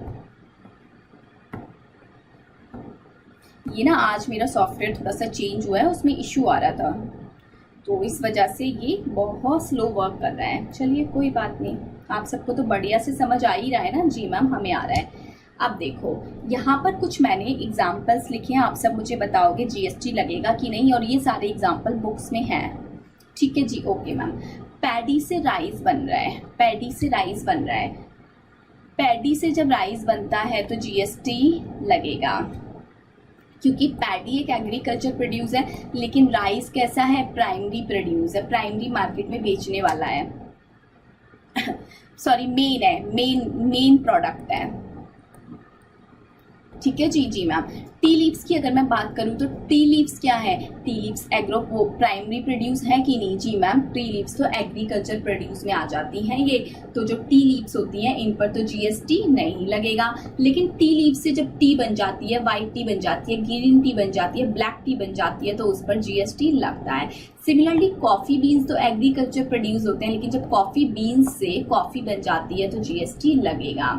A: ये ना आज मेरा सॉफ्टवेयर थोड़ा सा चेंज हुआ है, उसमें इशू आ रहा था, तो इस वजह से ये बहुत स्लो वर्क कर रहा है। चलिए कोई बात नहीं, आप सबको तो बढ़िया से समझ आ ही रहा है ना, जी मैम हमें आ रहा है। अब देखो यहाँ पर कुछ मैंने एग्जाम्पल्स लिखे हैं, आप सब मुझे बताओगे जीएसटी लगेगा कि नहीं, और ये सारे एग्जाम्पल बुक्स में हैं, ठीक है जी, ओके मैम। पैडी से राइस बन रहा है, पैडी से राइस बन रहा है, पैडी से जब राइस बनता है तो जीएसटी लगेगा, क्योंकि पैडी एक एग्रीकल्चर प्रोड्यूस है, लेकिन राइस कैसा है, प्राइमरी प्रोड्यूस है, प्राइमरी मार्केट में बेचने वाला है सॉरी मेन है, मेन प्रोडक्ट है, ठीक है जी, जी मैम। टी लीव्स की अगर मैं बात करूं तो टी लीव्स क्या है, टी लीव्स एग्रो वो प्राइमरी प्रोड्यूस है कि नहीं, जी मैम टी लीव्स तो एग्रीकल्चर प्रोड्यूस में आ जाती हैं ये, तो जो टी लीव्स होती हैं इन पर तो जीएसटी नहीं लगेगा, लेकिन टी लीव्स से जब टी बन जाती है, वाइट टी बन जाती है, ग्रीन टी बन जाती है, ब्लैक टी बन जाती है, तो उस पर जीएसटी लगता है। सिमिलरली कॉफी बीन्स तो एग्रीकल्चर प्रोड्यूस होते हैं, लेकिन जब कॉफी बीन्स से कॉफी बन जाती है तो जीएसटी लगेगा।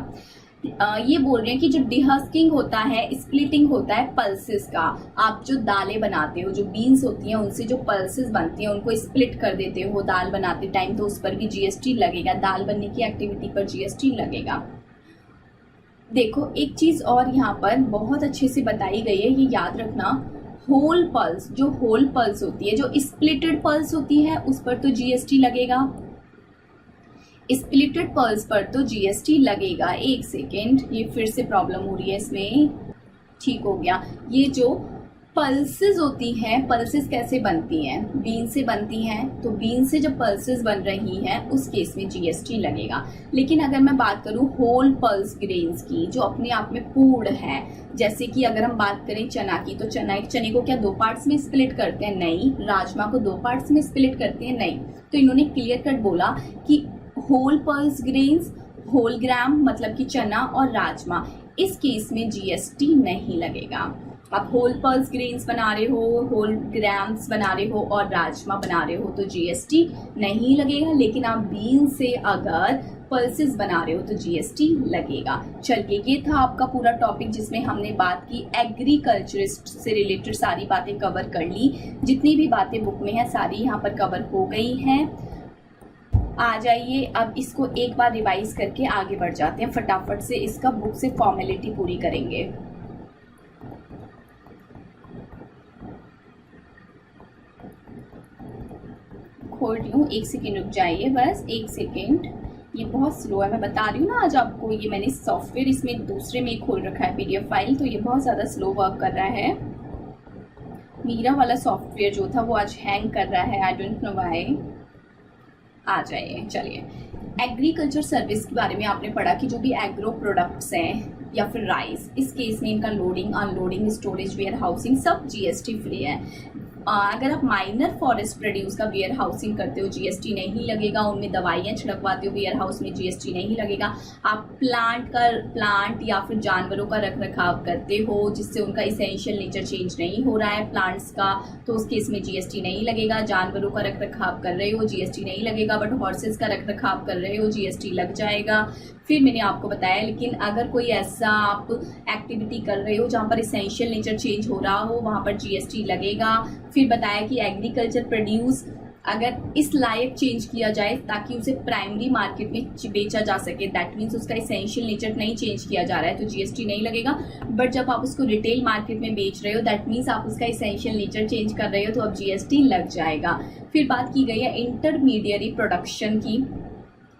A: ये बोल रहे हैं कि जो डिहस्किंग होता है, स्प्लिटिंग होता है पल्सेस का, आप जो दालें बनाते हो, जो बीन्स होती हैं उनसे जो पल्सेस बनती हैं उनको स्प्लिट कर देते हो दाल बनाते टाइम, तो उस पर भी जीएसटी लगेगा, दाल बनने की एक्टिविटी पर जीएसटी लगेगा। देखो एक चीज और यहाँ पर बहुत अच्छे से बताई गई है, ये याद रखना, होल पल्स, जो होल पल्स होती है, जो स्प्लिटेड पल्स होती है उस पर तो जीएसटी लगेगा, स्प्लिटेड पल्स पर तो जीएसटी लगेगा। एक सेकेंड, ये फिर से प्रॉब्लम हो रही है इसमें, ठीक हो गया। ये जो पल्सेस होती हैं, पल्सेस कैसे बनती हैं, बीन से बनती हैं, तो बीन से जब पल्सेस बन रही हैं उस केस में जीएसटी लगेगा। लेकिन अगर मैं बात करूं होल पल्स ग्रेन्स की, जो अपने आप में पूर्ण है, जैसे कि अगर हम बात करें चना की, तो चने को क्या दो पार्ट्स में स्प्लिट करते हैं? नहीं। राजमा को दो पार्ट्स में स्प्लिट करते हैं? नहीं। तो इन्होंने क्लियर कट बोला कि होल पल्स ग्रेन्स, होल ग्राम मतलब कि चना और राजमा, इस केस में जीएसटी नहीं लगेगा। आप होल पल्स ग्रेन्स बना रहे हो, होल ग्राम्स बना रहे हो और राजमा बना रहे हो तो जीएसटी नहीं लगेगा। लेकिन आप बीन से अगर पल्सेस बना रहे हो तो जीएसटी लगेगा। चलिए, ये था आपका पूरा टॉपिक जिसमें हमने बात की एग्रीकल्चरिस्ट से रिलेटेड सारी बातें कवर कर ली। जितनी भी बातें बुक में है सारी यहाँ पर कवर हो गई हैं। आ जाइए, अब इसको एक बार रिवाइज करके आगे बढ़ जाते हैं। फटाफट से इसका बुक से फॉर्मेलिटी पूरी करेंगे। खोल रही हूँ, एक सेकेंड रुक जाइए, बस एक सेकेंड। ये बहुत स्लो है, मैं बता रही हूँ ना आज आपको। ये मैंने सॉफ्टवेयर इसमें दूसरे में खोल रखा है पीडीएफ फाइल, तो ये बहुत ज़्यादा स्लो वर्क कर रहा है। मेरा वाला सॉफ्टवेयर जो था वो आज हैंग कर रहा है, आई डोंट नो व्हाई। आ जाइए, चलिए। एग्रीकल्चर सर्विस के बारे में आपने पढ़ा कि जो भी एग्रो प्रोडक्ट्स हैं या फिर राइस, इस केस में इनका loading, unloading, storage, warehousing सब जीएसटी फ्री है। अगर आप माइनर फॉरेस्ट प्रोड्यूस का वेयर हाउसिंग करते हो जीएसटी नहीं लगेगा। उनमें दवाइयाँ छिड़कवाते हो वेयर हाउस में, जीएसटी नहीं लगेगा। आप प्लांट या फिर जानवरों का रख रखाव करते हो जिससे उनका इसेंशियल नेचर चेंज नहीं हो रहा है प्लांट्स का, तो उस केस में जीएसटी नहीं लगेगा। जानवरों का रख रखाव कर रहे हो जीएसटी नहीं लगेगा, बट हॉर्सेस का रख रखाव कर रहे हो जीएसटी लग जाएगा। फिर मैंने आपको बताया, लेकिन अगर कोई ऐसा आप एक्टिविटी कर रहे हो जहाँ पर इसेंशियल नेचर चेंज हो रहा हो वहाँ पर जीएसटी लगेगा। फिर बताया कि एग्रीकल्चर प्रोड्यूस अगर इस लायक चेंज किया जाए ताकि उसे प्राइमरी मार्केट में बेचा जा सके, दैट मीन्स उसका इसेंशियल नेचर नहीं चेंज किया जा रहा है तो जीएसटी नहीं लगेगा। बट जब आप उसको रिटेल मार्केट में बेच रहे हो, दैट मीन्स आप उसका इसेंशियल नेचर चेंज कर रहे हो तो अब जीएसटी लग जाएगा। फिर बात की गई है इंटरमीडियरी प्रोडक्शन की।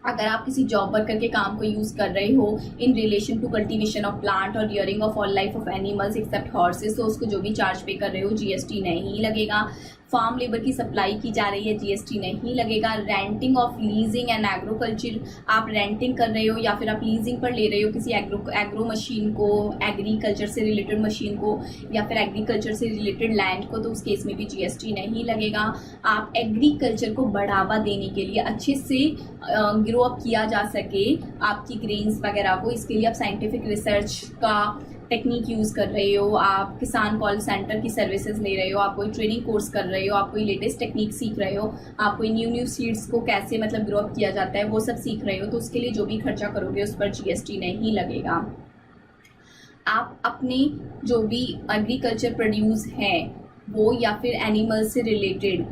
A: अगर आप किसी जॉब वर्कर के काम को यूज़ कर रहे हो in relation to cultivation of plant or rearing of all life of animals except horses, तो उसको जो भी चार्ज पे कर रहे हो जीएसटी नहीं लगेगा। फार्म लेबर की सप्लाई की जा रही है जीएसटी नहीं लगेगा। रेंटिंग ऑफ लीजिंग एंड एग्रोकल्चर, आप रेंटिंग कर रहे हो या फिर आप लीजिंग पर ले रहे हो किसी एग्रो मशीन को, एग्रीकल्चर से रिलेटेड मशीन को या फिर एग्रीकल्चर से रिलेटेड लैंड को, तो उस केस में भी जीएसटी नहीं लगेगा। आप एग्रीकल्चर को बढ़ावा देने के लिए अच्छे से ग्रो अप किया जा सके आपकी ग्रेन्स वगैरह को, इसके लिए आप साइंटिफिक रिसर्च का टेक्निक यूज़ कर रहे हो, आप किसान कॉल सेंटर की सर्विसेज ले रहे हो, आप कोई ट्रेनिंग कोर्स कर रहे हो, आप कोई लेटेस्ट टेक्निक सीख रहे हो, आप कोई न्यू सीड्स को कैसे मतलब ग्रो अप किया जाता है वो सब सीख रहे हो, तो उसके लिए जो भी खर्चा करोगे उस पर जीएसटी नहीं लगेगा। आप अपने जो भी एग्रीकल्चर प्रोड्यूस हैं वो या फिर एनिमल से रिलेटेड,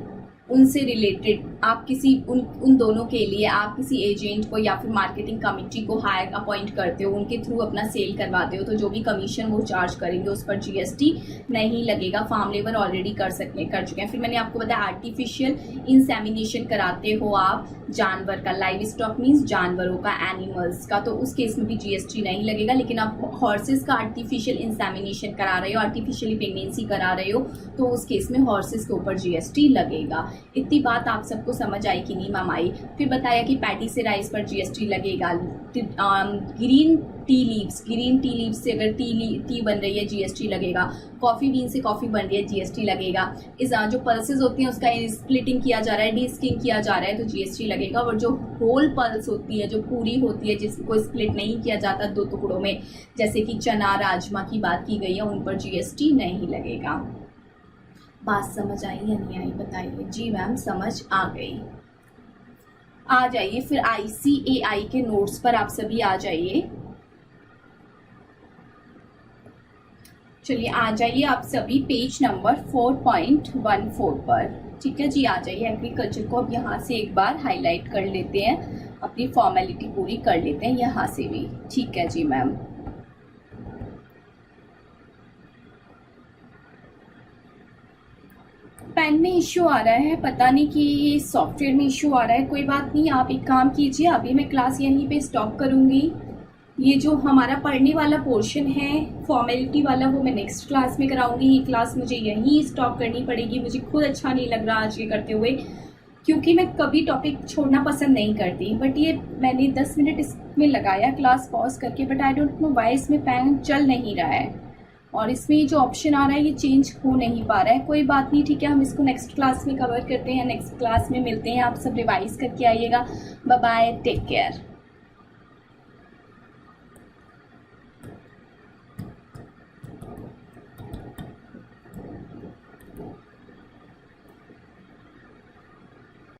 A: उनसे रिलेटेड आप किसी उन दोनों के लिए आप किसी एजेंट को या फिर मार्केटिंग कमिटी को हायर अपॉइंट करते हो, उनके थ्रू अपना सेल करवाते हो, तो जो भी कमीशन वो चार्ज करेंगे उस पर जीएसटी नहीं लगेगा। फार्म लेबर ऑलरेडी कर चुके हैं। फिर मैंने आपको बताया आर्टिफिशियल इंसेमिनेशन कराते हो आप जानवर का, लाइव स्टॉक मीन्स जानवरों का, एनिमल्स का, तो उस केस में भी जीएसटी नहीं लगेगा। लेकिन आप हॉर्सेस का आर्टिफिशियल इंसेमिनेशन करा रहे हो, आर्टिफिशियली प्रेगनेंसी करा रहे हो, तो उस केस में हॉर्सेस के ऊपर जीएसटी लगेगा। इतनी बात आप सबको समझ आई कि नहीं मैम? आई। फिर बताया कि पैटी से राइस पर जीएसटी लगेगा। ग्रीन टी लीव्स से अगर टी बन रही है जीएसटी लगेगा। कॉफ़ी बीन से कॉफ़ी बन रही है जीएसटी लगेगा। इस जो पल्सेस होती हैं उसका स्प्लिटिंग किया जा रहा है, डीस्किंग किया जा रहा है तो जीएसटी लगेगा। और जो होल पल्स होती है, जो पूरी होती है, जिसको स्प्लिट नहीं किया जाता दो टुकड़ों में, जैसे कि चना राजमा की बात की गई है, उन पर जीएसटी नहीं लगेगा। बात समझ आई या नहीं आई बताइए? जी मैम समझ आ गई। आ जाइए फिर ICAI के नोट्स पर आप सभी आ जाइए। चलिए आ जाइए आप सभी पेज नंबर 4.14 पर। ठीक है जी, आ जाइए। एग्रीकल्चर को अब यहाँ से एक बार हाईलाइट कर लेते हैं, अपनी फॉर्मेलिटी पूरी कर लेते हैं यहाँ से भी। ठीक है जी मैम। फाइल में इशू आ रहा है, पता नहीं कि सॉफ्टवेयर में इशू आ रहा है। कोई बात नहीं, आप एक काम कीजिए, अभी मैं क्लास यहीं पे स्टॉप करूँगी। ये जो हमारा पढ़ने वाला पोर्शन है फॉर्मेलिटी वाला, वो मैं नेक्स्ट क्लास में कराऊंगी। ये क्लास मुझे यहीं स्टॉप करनी पड़ेगी। मुझे खुद अच्छा नहीं लग रहा आज ये करते हुए, क्योंकि मैं कभी टॉपिक छोड़ना पसंद नहीं करती। बट ये मैंने 10 मिनट इसमें लगाया क्लास पॉज करके, but I don't know why इसमें पैन चल नहीं रहा है और इसमें ये जो ऑप्शन आ रहा है ये चेंज हो नहीं पा रहा है। कोई बात नहीं, ठीक है, हम इसको नेक्स्ट क्लास में कवर करते हैं। नेक्स्ट क्लास में मिलते हैं। आप सब रिवाइज करके आइएगा। Bye bye, take care.